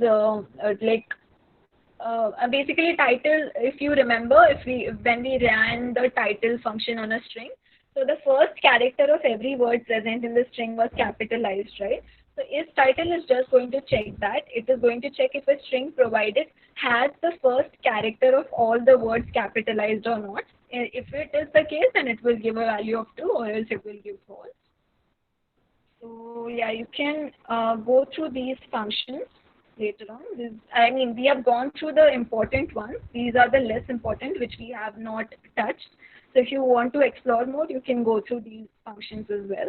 basically title. If you remember, if we when we ran the title function on a string, so the first character of every word present in the string was capitalized, right? So if title is just going to check that, it is going to check if a string provided has the first character of all the words capitalized or not. If it is the case, then it will give a value of 2, or else it will give false. So yeah, you can go through these functions later on. We have gone through the important ones. These are the less important, which we have not touched. So if you want to explore more, you can go through these functions as well.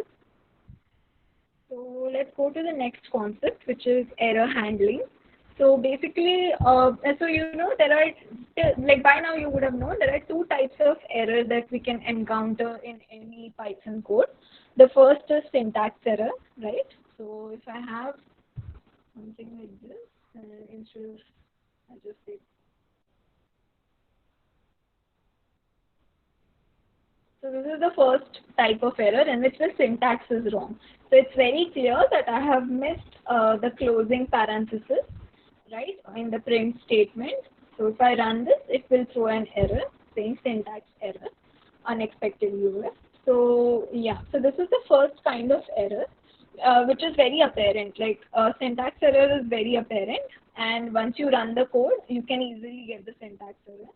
So let's go to the next concept, which is error handling. So basically, so you know there are, like by now you would have known, there are two types of error that we can encounter in any Python code. The first is syntax error, right? So if I have something like this, instead of, I just say, so this is the first type of error in which the syntax is wrong. So it's very clear that I have missed the closing parenthesis, right, in the print statement. So if I run this, it will throw an error saying syntax error, unexpected UF. So yeah, so this is the first kind of error, which is very apparent. Like syntax error is very apparent, and once you run the code, you can easily get the syntax error.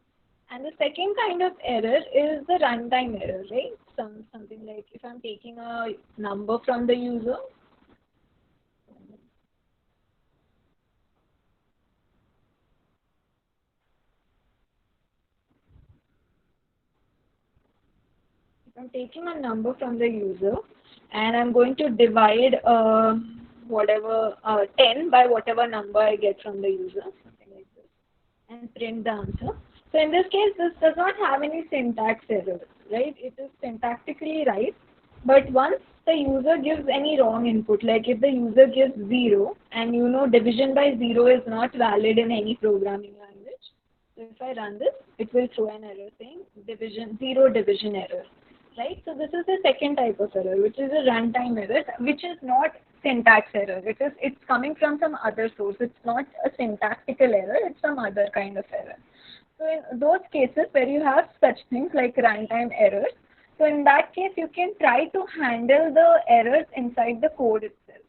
And the second kind of error is the runtime error, right? Something like if I'm taking a number from the user. If I'm taking a number from the user and I'm going to divide whatever 10 by whatever number I get from the user, something like this, and print the answer. So in this case, this does not have any syntax error, right? It is syntactically right. But once the user gives any wrong input, like if the user gives 0, and you know division by 0 is not valid in any programming language. So if I run this, it will throw an error saying zero division error, right? So this is the second type of error, which is a runtime error, which is not syntax error. It's coming from some other source. It's not a syntactical error. It's some other kind of error. So in those cases where you have such things like runtime errors, so in that case you can try to handle the errors inside the code itself.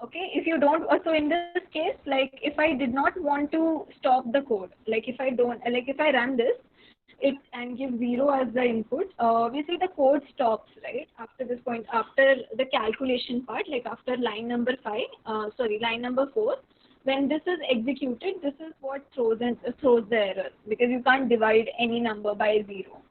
Okay, if you don't, so in this case, like if I did not want to stop the code, like if I don't, like if I run this, it and give 0 as the input, obviously the code stops, right? After this point, after the calculation part, like after line number 5, line number 4, when this is executed, this is what throws the error, because you can't divide any number by 0.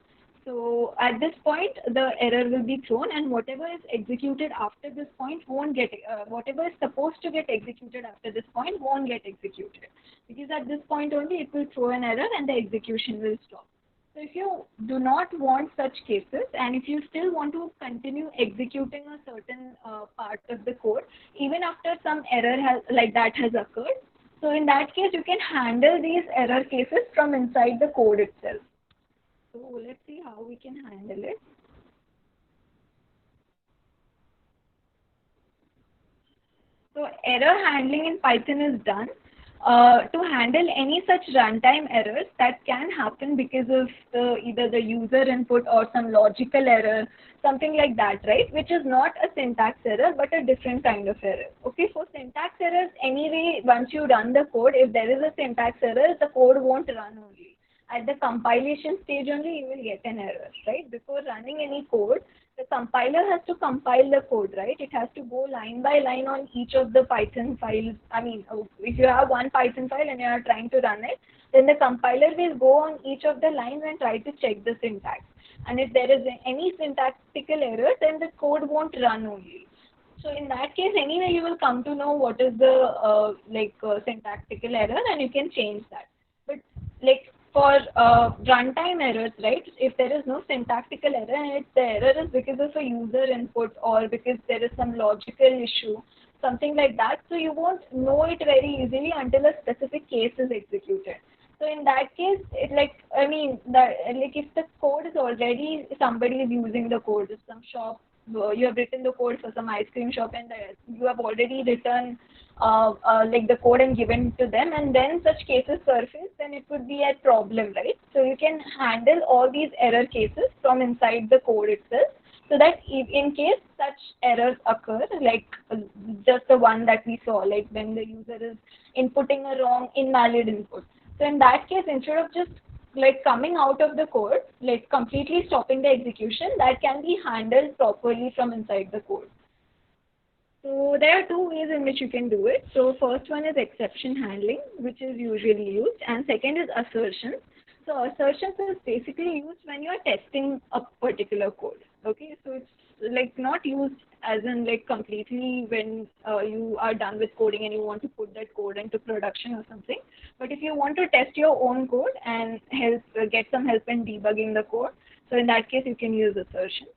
So at this point, the error will be thrown, and whatever is executed after this point won't get, whatever is supposed to get executed after this point won't get executed, because at this point only it will throw an error and the execution will stop. So if you do not want such cases, and if you still want to continue executing a certain part of the code, even after some error has occurred, so in that case you can handle these error cases from inside the code itself. So let's see how we can handle it. So error handling in Python is done. To handle any such runtime errors that can happen because of either the user input or some logical error, something like that, right? Which is not a syntax error, but a different kind of error. Okay, for syntax errors, anyway, once you run the code, if there is a syntax error, the code won't run only. at the compilation stage only you will get an error, right? Before running any code, the compiler has to compile the code, right? It has to go line by line on each of the Python files. I mean, if you have one Python file and you are trying to run it, then the compiler will go on each of the lines and try to check the syntax. And if there is any syntactical error, then the code won't run only. So in that case, anyway, you will come to know what is the syntactical error, and you can change that. But like for runtime errors, right? If there is no syntactical error, and the error is because of a user input or because there is some logical issue, something like that, so you won't know it very easily until a specific case is executed. So in that case, it like I mean that like if the code is already somebody is using the code, if some shop you have written the code for some ice cream shop and you have already written like the code and given to them, and then such cases surface, then it would be a problem, right? So you can handle all these error cases from inside the code itself, so that if, in case such errors occur, like just the one that we saw, like when the user is inputting a wrong invalid input. So in that case, instead of just like coming out of the code, like completely stopping the execution, that can be handled properly from inside the code. So there are two ways in which you can do it. So first one is exception handling, which is usually used, and second is assertions. So assertions is basically used when you are testing a particular code. Okay, so it's like not used as in like completely when you are done with coding and you want to put that code into production or something. But if you want to test your own code and help get some help in debugging the code, so in that case you can use assertions.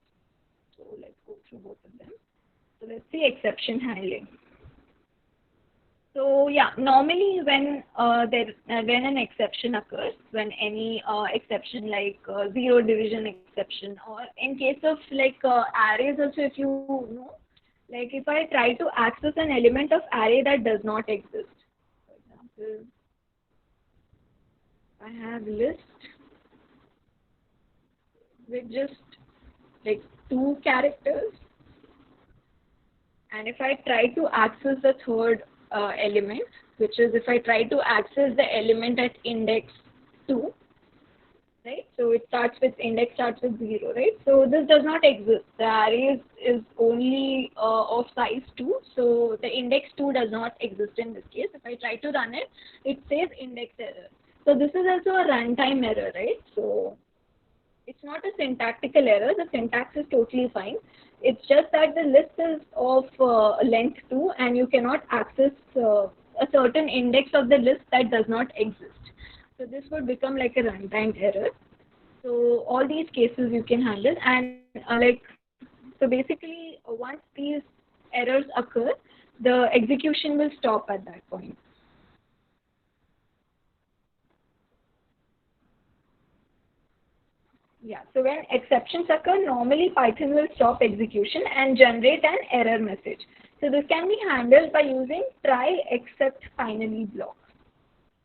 So let's go through both of them. So let's see exception handling. So yeah, normally when an exception occurs, when any exception like zero division exception, or in case of like arrays also, if you know, like if I try to access an element of array that does not exist, for example, I have list with just like two characters, and if I try to access the third element, which is if I try to access the element at index 2, right? So it starts with index starts with 0, right? So this does not exist. The array is only of size 2, so the index 2 does not exist in this case. If I try to run it, it says index error. So this is also a runtime error, right? So it's not a syntactical error. The syntax is totally fine. It's just that the list is of length 2 and you cannot access a certain index of the list that does not exist. So this would become like a runtime error. So all these cases you can handle, and so basically once these errors occur, the execution will stop at that point. Yeah, so when exceptions occur, normally Python will stop execution and generate an error message. So this can be handled by using try except finally block.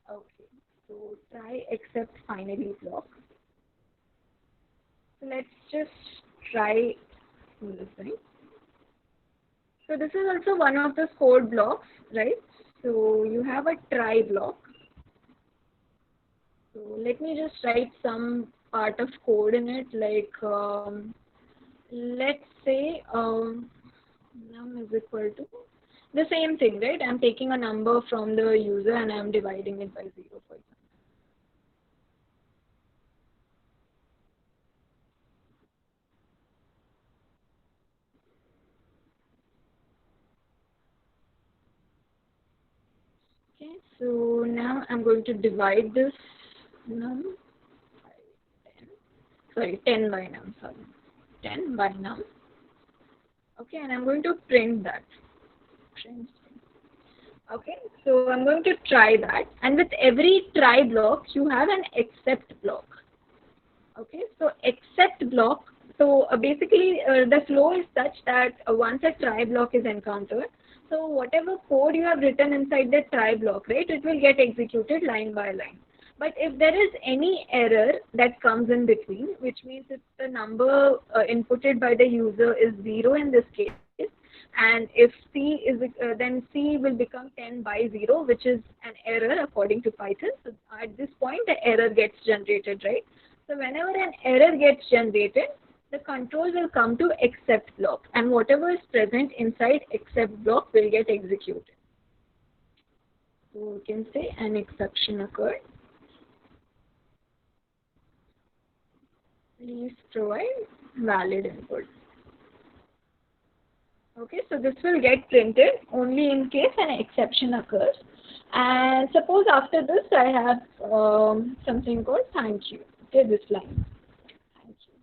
Okay, so try except finally block. So let's just try this thing. So this is also one of the code blocks, right? So you have a try block. So let me just write some part of code in it, like let's say num is equal to the same thing, right? I'm taking a number from the user and I'm dividing it by 0, for example. Okay, so now I'm going to divide this num by 10. Sorry, 10 by num, sorry. 10 by num. Okay, and I'm going to print that. Print. Okay, so I'm going to try that, and with every try block you have an except block. Okay, so except block, so basically the flow is such that once a try block is encountered, so whatever code you have written inside the try block, right, it will get executed line by line. But if there is any error that comes in between, which means if the number inputted by the user is 0 in this case, and if C is then C will become 10 by 0, which is an error according to Python. So at this point the error gets generated, right? So whenever an error gets generated, the control will come to except block, and whatever is present inside except block will get executed. So we can say an exception occurred. Please provide valid input. Okay, so this will get printed only in case an exception occurs. And suppose after this I have something called thank you. Okay, this line. Thank you.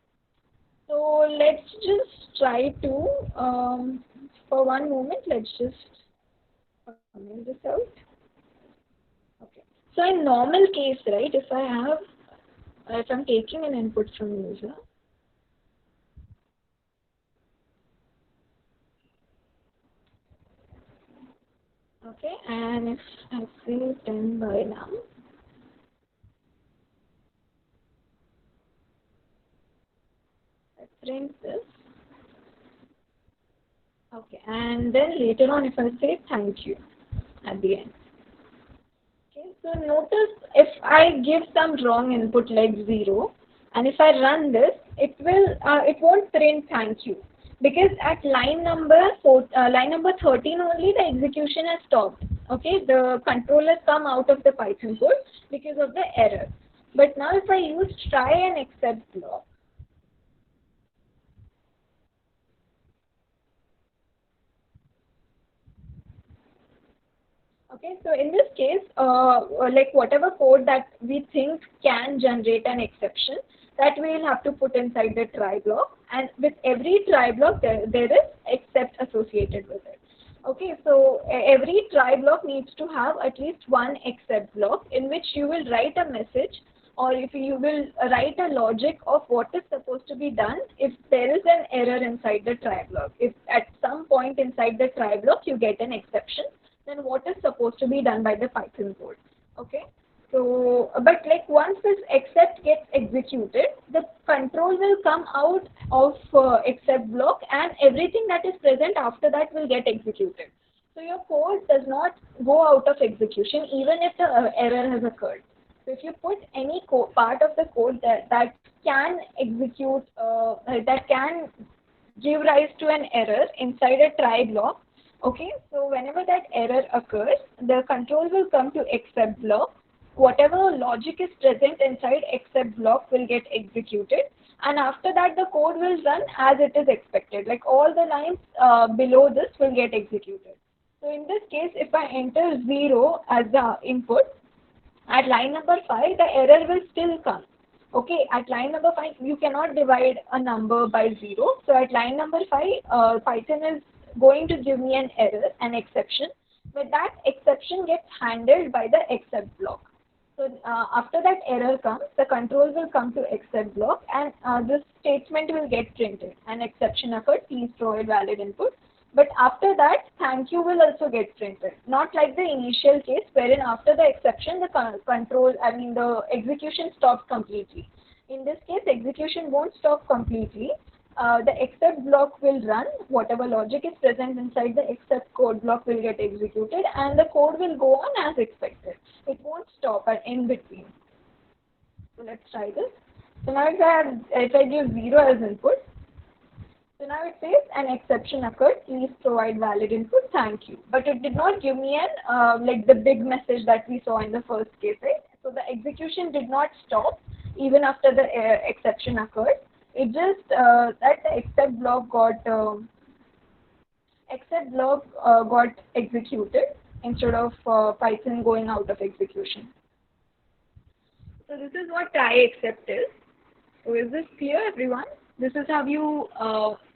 So let's just try to, for one moment, let's just comment this out. Okay. So in normal case, right, if I'm taking an input from user, okay, and if I say 10 by now, I print this. Okay, and then later on if I say thank you at the end. Okay, so notice if I give some wrong input like 0, and if I run this, it won't print thank you, because at line number 13 only the execution has stopped. Okay, the control has come out of the Python code because of the error. But now if I use try and except block, okay, so in this case, like whatever code that we think can generate an exception, that we will have to put inside the try block, and with every try block there is except associated with it. Okay, so every try block needs to have at least one except block in which you will write a message, or if you will write a logic of what is supposed to be done if there is an error inside the try block. If at some point inside the try block you get an exception, then what is supposed to be done by the Python code. Okay. So, but like once this except gets executed, the control will come out of except block, and everything that is present after that will get executed. So your code does not go out of execution even if the error has occurred. So if you put any part of the code that can execute, that can give rise to an error inside a try block. Okay, so whenever that error occurs, the control will come to except block. Whatever logic is present inside except block will get executed, and after that the code will run as it is expected. Like all the lines below this will get executed. So in this case, if I enter 0 as the input, at line number 5, the error will still come. Okay, at line number 5, you cannot divide a number by 0. So at line number 5, Python is going to give me an error, an exception, but that exception gets handled by the except block. So after that error comes, the control will come to except block, and this statement will get printed. An exception occurred, please provide valid input. But after that, thank you will also get printed. Not like the initial case wherein after the exception, the the execution stops completely. In this case, execution won't stop completely. The except block will run. Whatever logic is present inside the except code block will get executed, and the code will go on as expected. It won't stop in between. So let's try this. So now if I give 0 as input, so now it says an exception occurred, please provide valid input, thank you. But it did not give me an like the big message that we saw in the first case, right? So the execution did not stop even after the exception occurred. It just that the except block got executed instead of Python going out of execution. So this is what try except is. So is this clear, everyone? This is how you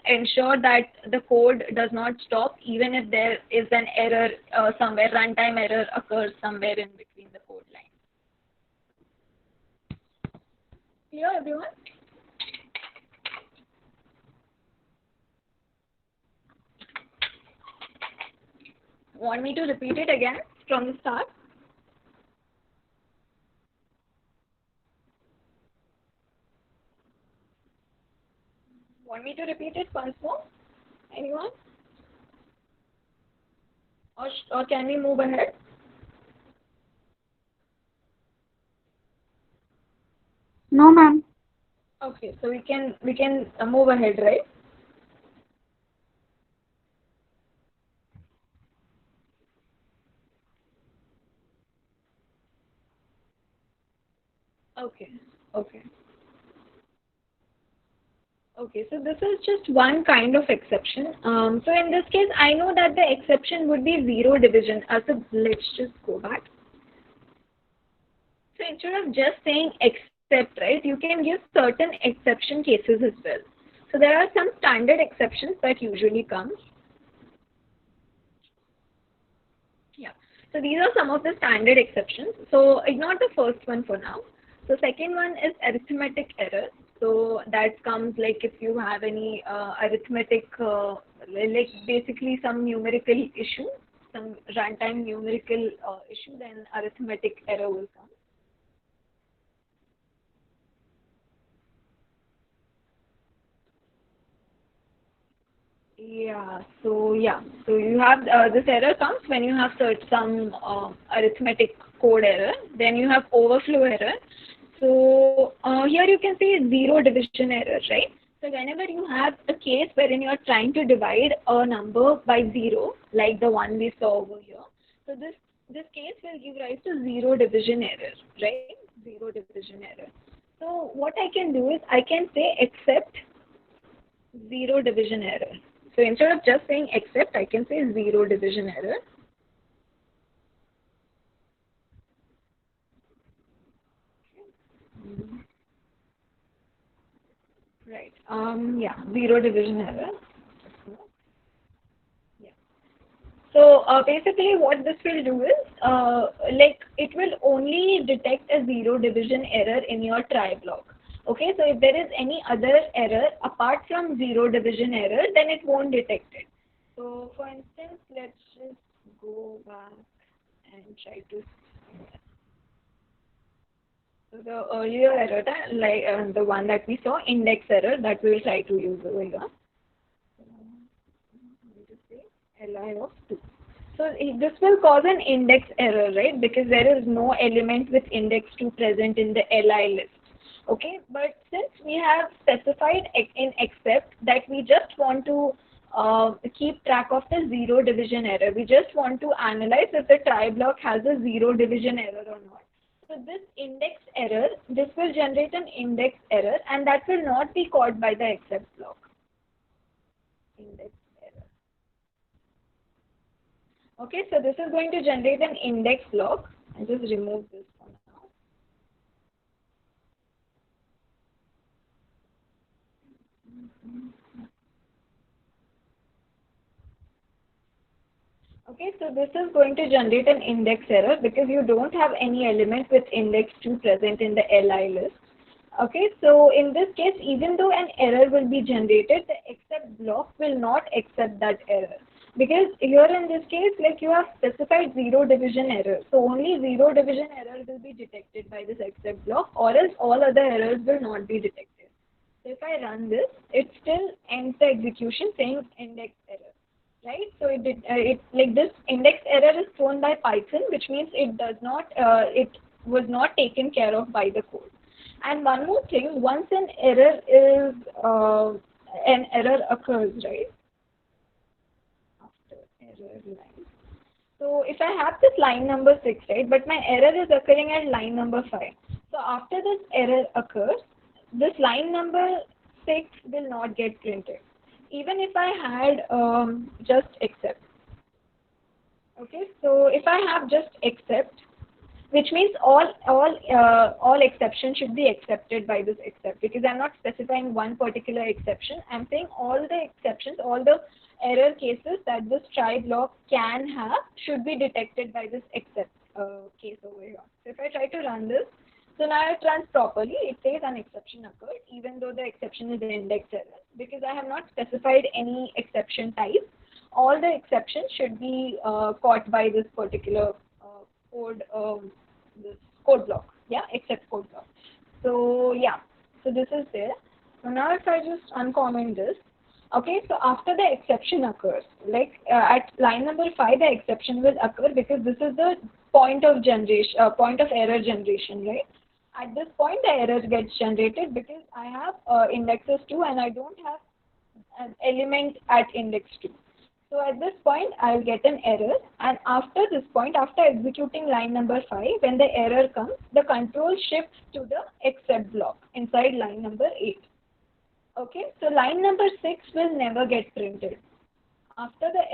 ensure that the code does not stop even if there is an error somewhere, runtime error occurs somewhere in between the code line. Clear, everyone? Want me to repeat it again from the start? Want me to repeat it once more? Anyone? or can we move ahead? No, ma'am. Okay, so we can move ahead, right? Okay. Okay. Okay, so this is just one kind of exception. So in this case, I know that the exception would be zero division. So let's just go back. So instead of just saying except, right, you can give certain exception cases as well. So there are some standard exceptions that usually come. Yeah. So these are some of the standard exceptions. So ignore the first one for now. So second one is arithmetic error. So that comes like if you have any arithmetic, like basically some numerical issue, some runtime numerical issue, then arithmetic error will come. So you have this error comes when you have searched some arithmetic code error. Then you have overflow error. So here you can see zero division error, right? So whenever you have a case wherein you are trying to divide a number by zero, like the one we saw over here, so this case will give rise to zero division error, right? Zero division error. So what I can do is I can say except zero division error. So instead of just saying except, I can say zero division error. Right. Yeah, zero division error. Yeah. So basically what this will do is, like it will only detect a zero division error in your try block. Okay, so if there is any other error apart from zero division error, then it won't detect it. So for instance, let's just go back and try to. So the earlier error, like the one that we saw, index error, that we will try to use over here. Let us say li of 2. So this will cause an index error, right? Because there is no element with index 2 present in the li list. Okay, but since we have specified in except that we just want to keep track of the zero division error, we just want to analyze if the try block has a zero division error or not. So this index error, this will generate an index error and that will not be caught by the except block. Index error. Okay, so this is going to generate an index block. I'll just remove this for now. Okay, so this is going to generate an index error because you don't have any element with index 2 present in the li list. Okay, so in this case, even though an error will be generated, the except block will not accept that error. Because here in this case, like you have specified zero division error. So only zero division error will be detected by this except block, or else all other errors will not be detected. So if I run this, it still ends the execution saying index error, right? So it like this index error is thrown by Python, which means it does not it was not taken care of by the code. And one more thing, once an error occurs, right? After error line. So if I have this line number 6, right, but my error is occurring at line number 5. So after this error occurs, this line number 6 will not get printed. Even if I had just except. Okay, so if I have just except, which means all exceptions should be accepted by this except, because I'm not specifying one particular exception. I'm saying all the exceptions, all the error cases that this try block can have should be detected by this except case over here. So if I try to run this, so now it runs properly. It says an exception occurred, even though the exception is an index error, because I have not specified any exception type. All the exceptions should be caught by this particular code this code block, yeah, except code block. So yeah, so this is there. So now if I just uncomment this, Okay, so after the exception occurs, like at line number 5, the exception will occur because this is the point of generation, point of error generation, right? At this point, the error gets generated because I have indexes 2 and I don't have an element at index 2. So at this point, I'll get an error, and after this point, after executing line number 5, when the error comes, the control shifts to the except block inside line number 8. Okay, so line number 6 will never get printed. After the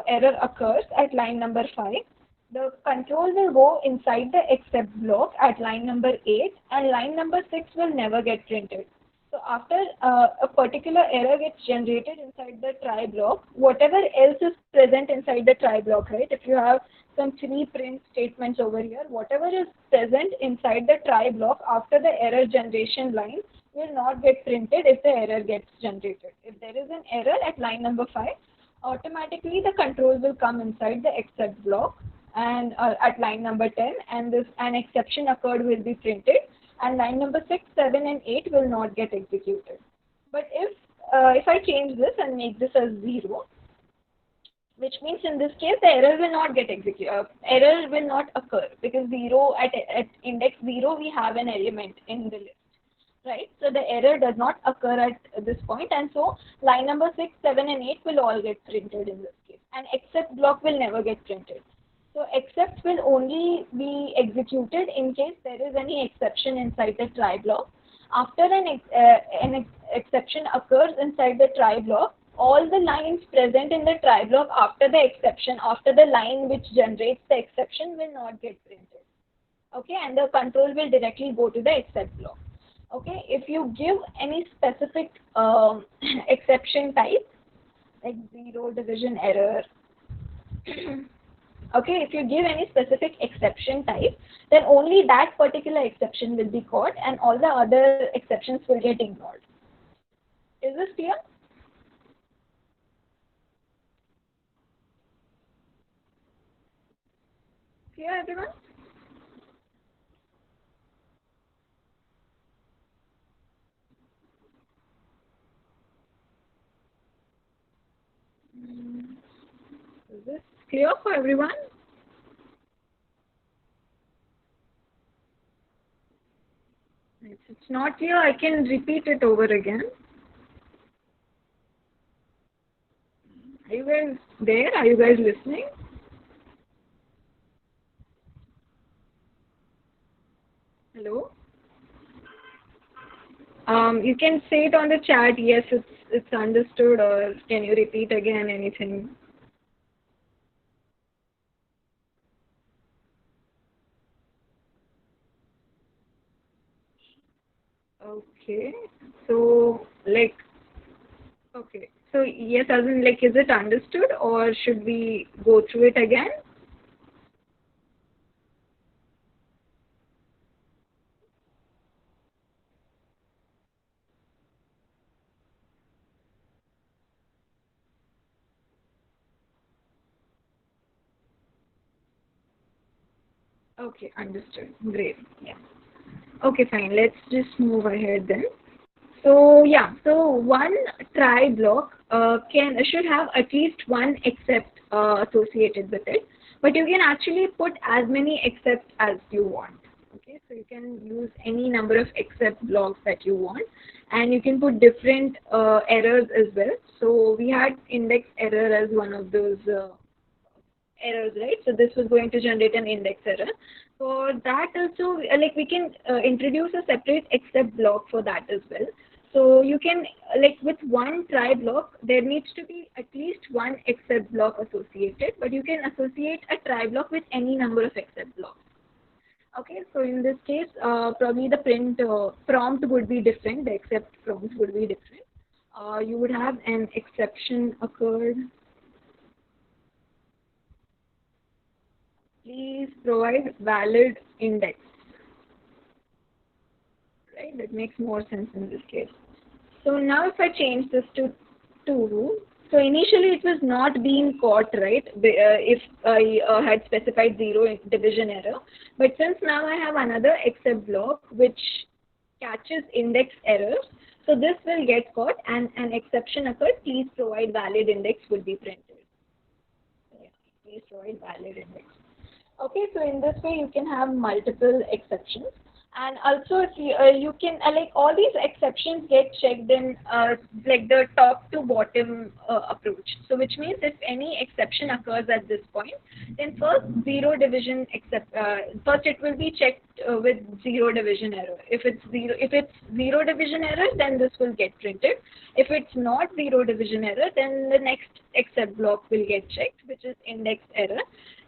error occurs at line number 5, the control will go inside the except block at line number 8, and line number 6 will never get printed. So after a particular error gets generated inside the try block, whatever else is present inside the try block, right? If you have some three print statements over here, whatever is present inside the try block after the error generation line will not get printed if the error gets generated. If there is an error at line number 5, automatically the control will come inside the except block and at line number 10, and this an exception occurred will be printed, and line number 6, 7 and 8 will not get executed. But if I change this and make this as 0, which means in this case the error will not get executed, error will not occur because 0 at index 0 we have an element in the list. Right, so the error does not occur at this point, and so line number 6, 7 and 8 will all get printed in this case, and except block will never get printed. So except will only be executed in case there is any exception inside the try block. After an exception occurs inside the try block, all the lines present in the try block after the exception, after the line which generates the exception will not get printed. Okay, and the control will directly go to the except block. Okay, if you give any specific exception type, like zero division error, okay, if you give any specific exception type, then only that particular exception will be caught and all the other exceptions will get ignored. Is this clear? Clear, everyone? Is this clear for everyone? If it's not clear, I can repeat it over again. Are you guys there? Are you guys listening? Hello? You can say it on the chat, yes, it's understood, or can you repeat again anything? Okay, so like, okay, so yes, as in like, is it understood or should we go through it again? Okay, understood. Great. Yeah. Okay, fine. Let's just move ahead then. So yeah, so one try block should have at least one except associated with it, but you can actually put as many excepts as you want. Okay, so you can use any number of except blocks that you want, and you can put different errors as well. So we had index error as one of those errors, right? So this was going to generate an index error. For that also, like we can introduce a separate except block for that as well. So you can, like with one try block, there needs to be at least one except block associated, but you can associate a try block with any number of except blocks. Okay, so in this case, probably the print prompt would be different, the except prompt would be different. You would have an exception occurred. Please provide valid index. Right, that makes more sense in this case. So now if I change this to 2, so initially it was not being caught, right, if I had specified 0 division error. But since now I have another except block which catches index errors, So this will get caught and an exception occurred. Please provide valid index will be printed. Yeah, please provide valid index. Okay, so in this way you can have multiple exceptions, and also if you can like all these exceptions get checked in like the top to bottom approach. So which means if any exception occurs at this point, then first zero division first it will be checked with zero division error. If it's zero division error, then this will get printed. If it's not zero division error, then the next except block will get checked, which is index error.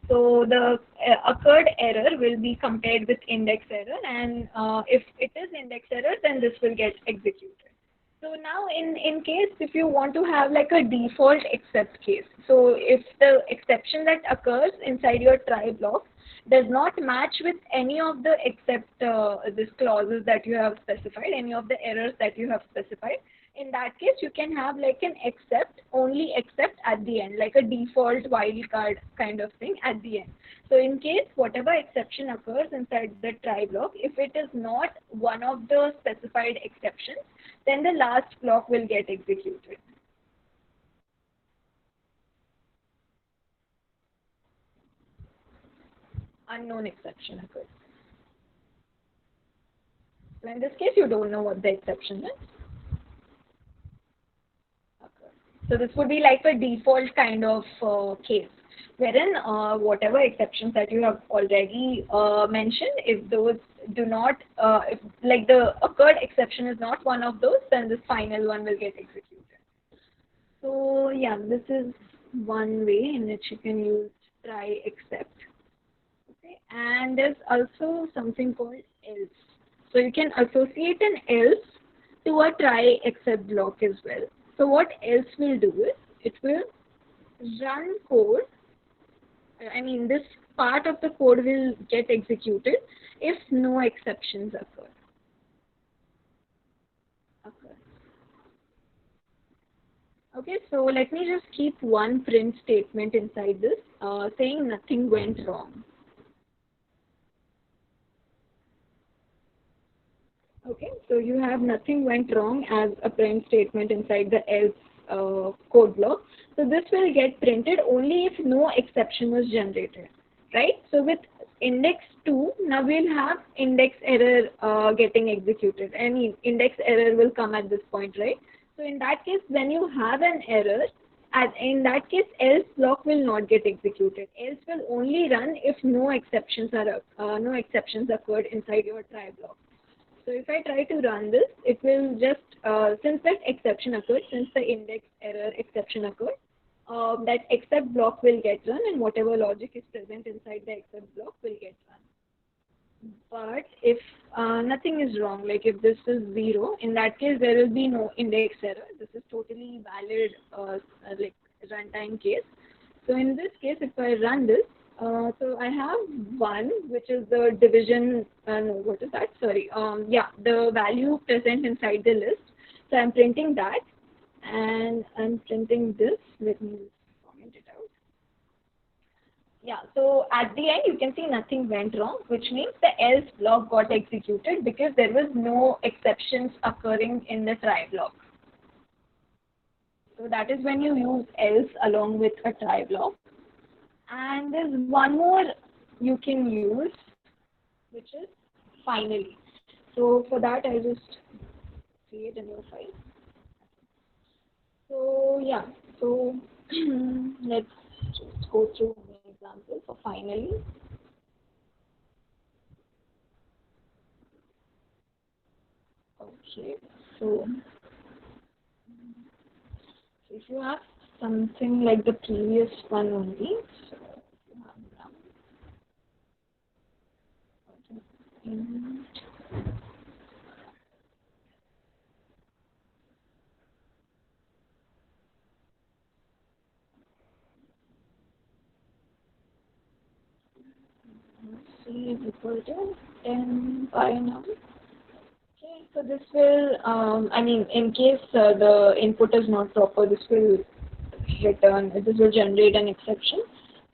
So the occurred error will be compared with index error, and if it is index error, then this will get executed. So now in case if you want to have like a default except case, so if the exception that occurs inside your try block does not match with any of the except this clauses that you have specified, any of the errors that you have specified, in that case you can have like an except, only except at the end, like a default wildcard kind of thing at the end. So in case whatever exception occurs inside the try block, if it is not one of the specified exceptions, then the last block will get executed. Unknown exception occurs. So in this case, you don't know what the exception is. Okay. So this would be like a default kind of case, wherein whatever exceptions that you have already mentioned, if those do not, if like the occurred exception is not one of those, then this final one will get executed. So yeah, this is one way in which you can use try except. Okay, and there's also something called else. So you can associate an else to a try except block as well. So what else will do is it will run code. I mean, this part of the code will get executed if no exceptions occur. Okay, so let me just keep one print statement inside this saying nothing went wrong. Okay, so you have nothing went wrong as a print statement inside the else code block. So this will get printed only if no exception was generated, right? So with index 2, now we'll have index error getting executed. I mean, index error will come at this point, right? So in that case, when you have an error, in that case, else block will not get executed. Else will only run if no exceptions occurred inside your try block. So if I try to run this, it will just, since that exception occurred, since the index error exception occurred, that except block will get run and whatever logic is present inside the except block will get run. But if nothing is wrong, like if this is 0, in that case there will be no index error. This is totally valid like runtime case. So in this case, if I run this, so I have 1, which is the division, no, what is that? Sorry, yeah, the value present inside the list. So I'm printing that, and I'm printing this. Let me comment it out. Yeah, so at the end, you can see nothing went wrong, which means the else block got executed because there was no exceptions occurring in the try block. So that is when you use else along with a try block. And there's one more you can use, which is finally. So for that, I'll just create a new file. So yeah, so let's just go through an example for finally. Okay, so if you have something like the previous one only, so if you have C is equal to 10 by now. Okay, so this will, I mean, in case the input is not proper, this will generate an exception.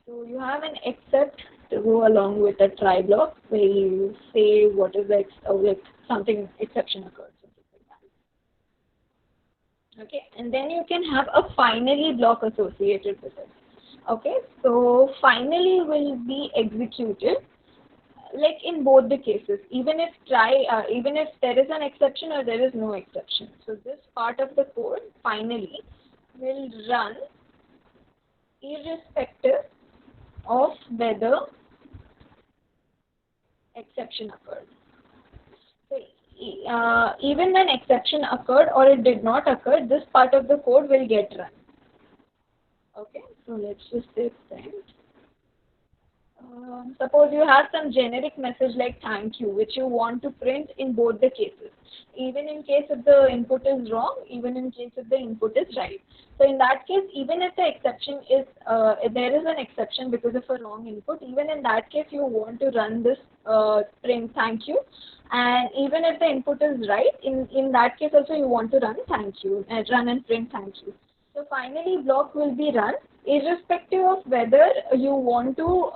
So you have an except to go along with a try block where you say what is the, like something exception occurs. Okay, and then you can have a finally block associated with it. Okay, so finally will be executed like in both the cases, even if there is an exception or there is no exception. So this part of the code finally will run irrespective of whether exception occurred. So even when exception occurred or it did not occur, this part of the code will get run. Okay, so let's just say print. Suppose you have some generic message like thank you, which you want to print in both the cases, even in case if the input is wrong, even in case if the input is right. So in that case, even if the exception is, if there is an exception because of a wrong input, even in that case, you want to run this print thank you. And even if the input is right, in that case also you want to run thank you, run and print thank you. So finally, block will be run irrespective of whether you want to,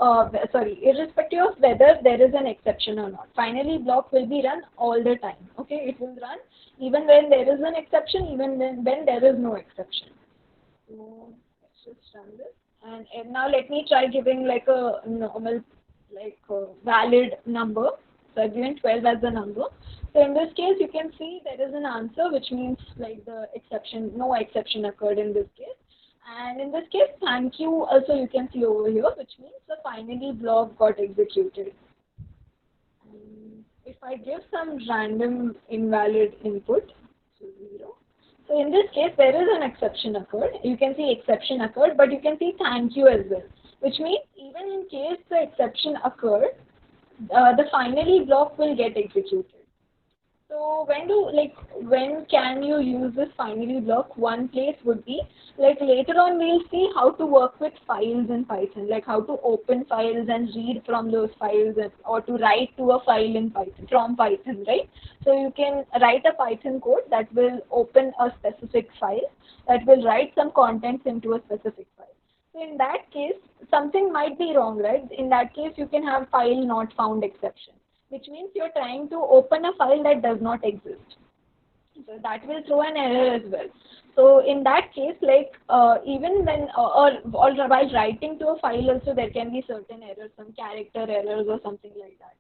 irrespective of whether there is an exception or not. Finally, block will be run all the time. Okay, it will run even when there is an exception, even when there is no exception. So let's just run this. And now let me try giving like a normal, like a valid number. So I've given 12 as the number. So in this case, you can see there is an answer, which means like the exception, no exception occurred in this case. And in this case, thank you also you can see over here, which means the finally block got executed. If I give some random invalid input, so 0. So in this case, there is an exception occurred. You can see exception occurred, but you can see thank you as well, which means even in case the exception occurred, the finally block will get executed. So when can you use this finally block? One place would be like later on we'll see how to work with files in Python, like how to open files and read from those files, or to write to a file in Python from Python, right? So you can write a Python code that will open a specific file, that will write some contents into a specific file. So in that case, something might be wrong, right? In that case, you can have file not found exception, which means you're trying to open a file that does not exist. So that will throw an error as well. So in that case, like even when or while writing to a file also, there can be certain errors, some character errors or something like that.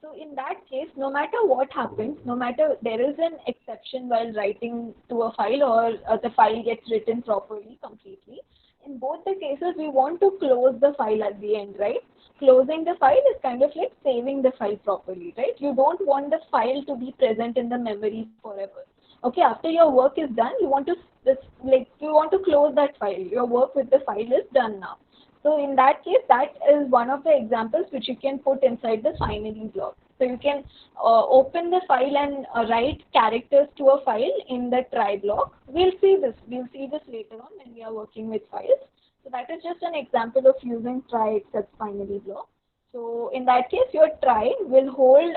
So in that case, no matter what happens, no matter there is an exception while writing to a file, or the file gets written properly, completely, in both the cases, we want to close the file at the end, right? Closing the file is kind of like saving the file properly, right? You don't want the file to be present in the memory forever. Okay, after your work is done, you want to you want to close that file. Your work with the file is done now. So in that case, that is one of the examples which you can put inside the finally block. So you can open the file and write characters to a file in the try block. We'll see this. We'll see this later on when we are working with files. So that is just an example of using try except finally block. So in that case, your try will hold.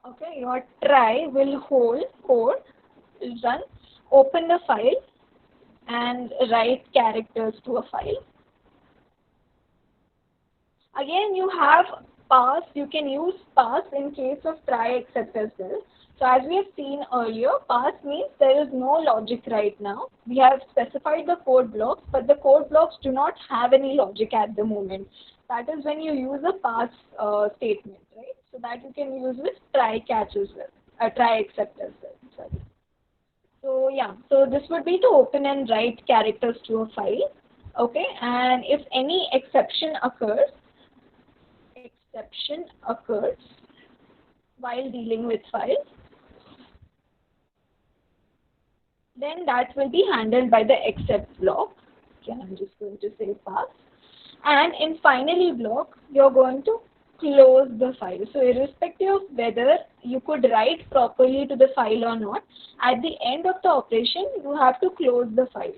Okay, your try will hold code, run, open the file, and write characters to a file. Again, you have pass. You can use pass in case of try except as well. So as we have seen earlier, pass means there is no logic right now. We have specified the code blocks, but the code blocks do not have any logic at the moment. That is when you use a pass statement, right? So that you can use with try catch as well, try except as well. Sorry. So yeah, so this would be to open and write characters to a file. Okay, and if any exception occurs while dealing with files, then that will be handled by the except block. Okay, I'm just going to say pass. And in finally block, you're going to close the file. So irrespective of whether you could write properly to the file or not, at the end of the operation, you have to close the file.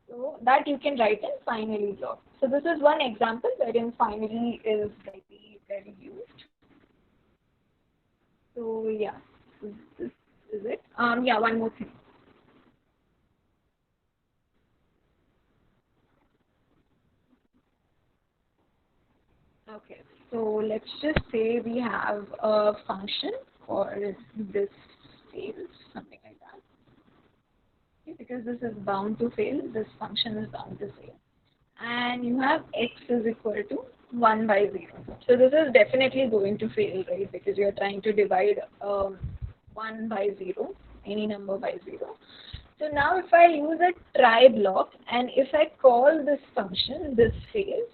So that you can write in finally block. So this is one example wherein finally is very used. So yeah, this is it. Yeah, one more thing. Okay, so let's just say we have a function for this fails, something like that. Okay, because this is bound to fail, this function is bound to fail. And you have x is equal to 1 by 0. So this is definitely going to fail, right? Because you're trying to divide 1 by 0, any number by 0. So now if I use a try block and if I call this function, this fails.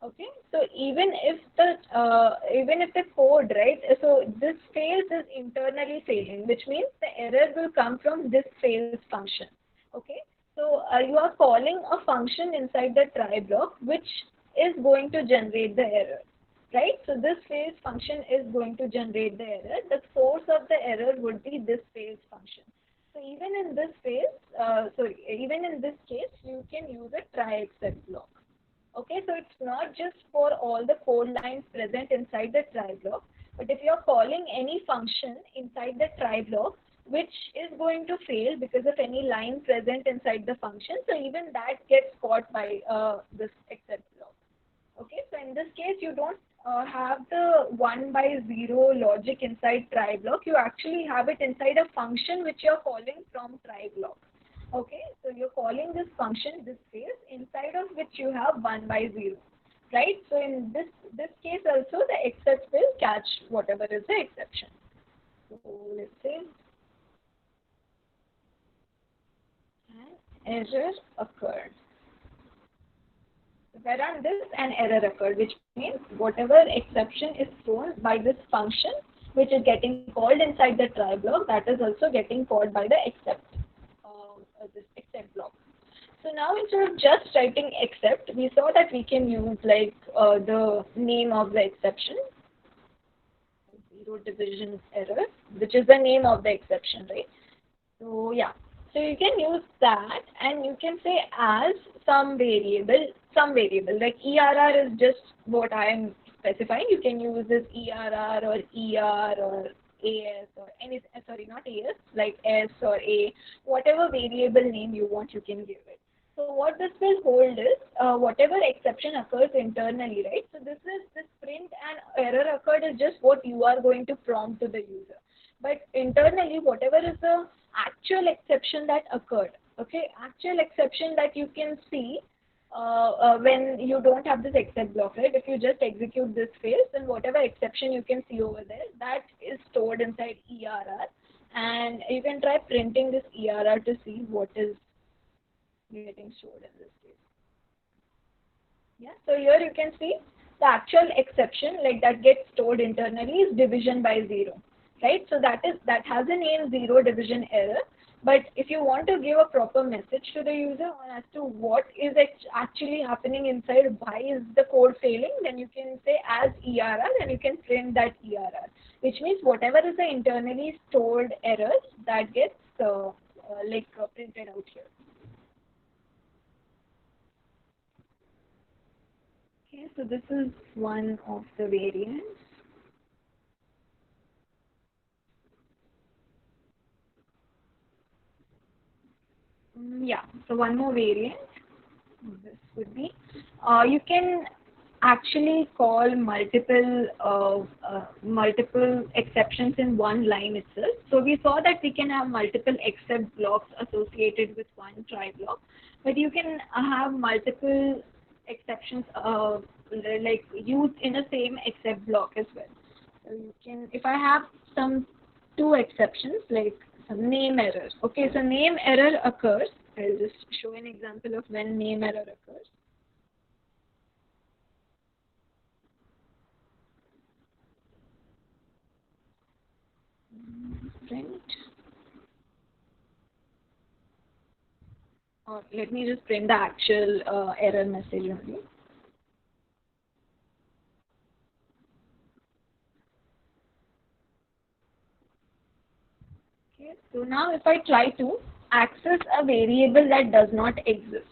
Okay, so even if the code, right, so this fails is internally failing, which means the error will come from this fails function. Okay, so you are calling a function inside the try block, which is going to generate the error, right? So this fails function is going to generate the error. The source of the error would be this fails function. So even in this case, you can use a try except block. Okay, so it's not just for all the code lines present inside the try block, but if you're calling any function inside the try block, which is going to fail because of any line present inside the function, so even that gets caught by this except block. Okay, so in this case, you don't have the 1 by 0 logic inside try block. You actually have it inside a function which you're calling from try block. Okay, so you're calling this function this case inside of which you have 1 by 0, right? So in this case also the except will catch whatever is the exception. So let's say an error occurred. If I run this, an error occurred, which means whatever exception is thrown by this function, which is getting called inside the try block, that is also getting called by the except, this except block. So now instead of just writing except, we saw that we can use like the name of the exception, zero division error, which is the name of the exception, right? So yeah, so you can use that and you can say as some variable like ERR is just what I am specifying. You can use this ERR or ER or AS or any, sorry, not AS, like S or A, whatever variable name you want, you can give it. So what this will hold is whatever exception occurs internally, right? So this print and error occurred is just what you are going to prompt to the user. But internally, whatever is the actual exception that occurred, okay, actual exception that you can see when you don't have this except block, right? If you just execute this phase, then whatever exception you can see over there, that is stored inside ERR. And you can try printing this ERR to see what is getting stored in this case. Yeah, so here you can see the actual exception like that gets stored internally is division by 0, right? So that has a name zero division error. But if you want to give a proper message to the user on as to what is actually happening inside, why is the code failing, then you can say as ERR and you can print that ERR, which means whatever is the internally stored errors that gets printed out here. Okay, so this is one of the variants. Yeah, so one more variant. This would be, you can actually call multiple exceptions in one line itself. So we saw that we can have multiple except blocks associated with one try block, but you can have multiple exceptions like used in the same except block as well. So you can, if I have some two exceptions like some name errors. Okay, so name error occurs. I'll just show an example of when name error occurs. Print. Or let me just print the actual error message only. Okay, so now if I try to access a variable that does not exist.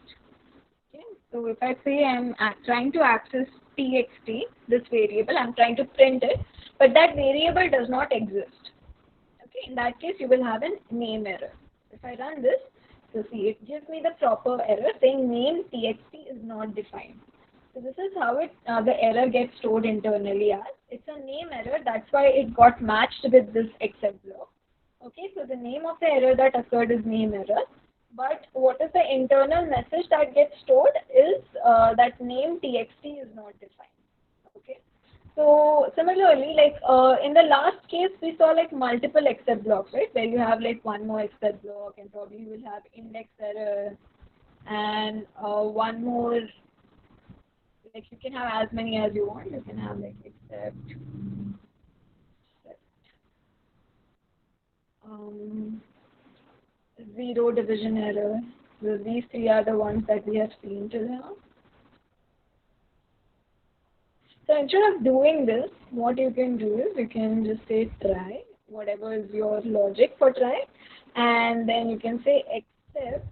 Okay, so if I say I'm trying to access txt, this variable, I'm trying to print it, but that variable does not exist. Okay, in that case, you will have a name error. If I run this, so see, it gives me the proper error saying name txt is not defined. So this is how the error gets stored internally as. It's a name error. That's why it got matched with this except block. Okay, so the name of the error that occurred is name error. But what is the internal message that gets stored is that name txt is not defined. Okay. So similarly, like in the last case, we saw like multiple except blocks, right? Where you have like one more except block, and probably you will have index error, and one more. Like you can have as many as you want. You can have like except um, zero division error. So these three are the ones that we have seen till now. So instead of doing this, what you can do is you can just say try, whatever is your logic for try, and then you can say except,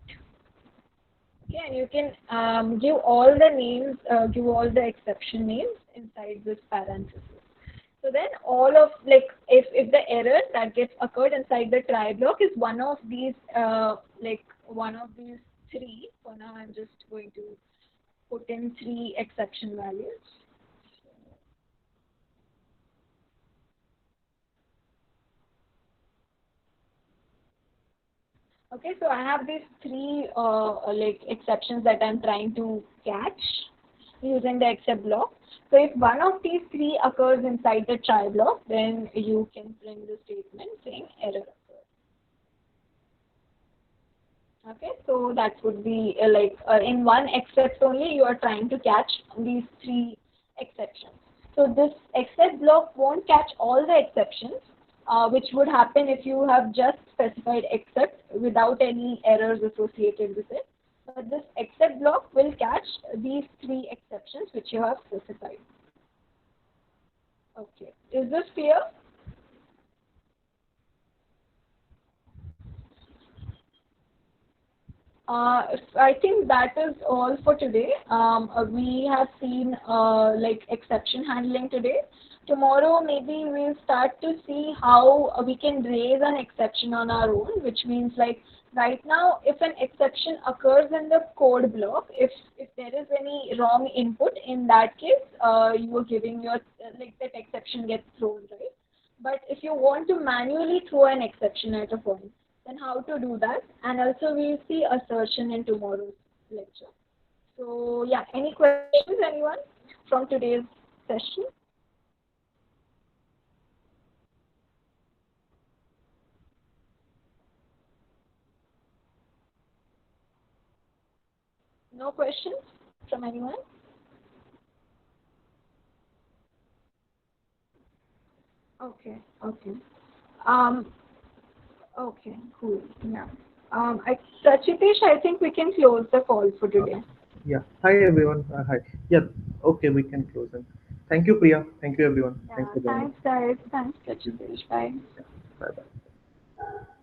okay, and you can give all the names, give all the exception names inside this parenthesis. So then all of, like, if the error that gets occurred inside the try block is one of these, like one of these three, for now I'm just going to put in three exception values. Okay, so I have these three like exceptions that I'm trying to catch using the except block. So if one of these three occurs inside the try block, then you can print the statement saying error occurred. Okay, so that would be in one except only you are trying to catch these three exceptions. So this except block won't catch all the exceptions, which would happen if you have just specified except without any errors associated with it. But this except block will catch these three exceptions which you have specified. Okay, is this clear? I think that is all for today. We have seen like exception handling today. Tomorrow maybe we'll start to see how we can raise an exception on our own, which means like right now if an exception occurs in the code block, if there is any wrong input, in that case you are giving your like that exception gets thrown, right? But if you want to manually throw an exception at a point, then how to do that, and also we'll see assertion in tomorrow's lecture. So yeah, any questions anyone from today's session? No questions from anyone? Okay, okay. Um, okay, cool. Yeah. Rachitesh, I think we can close the call for Uh, today. yeah. Hi everyone. Hi. Yeah. Okay, we can close it. Thank you, Priya. Thank you, everyone. Thanks Yeah, for joining. thanks guys. Thanks, Rachitesh. Bye. Bye bye.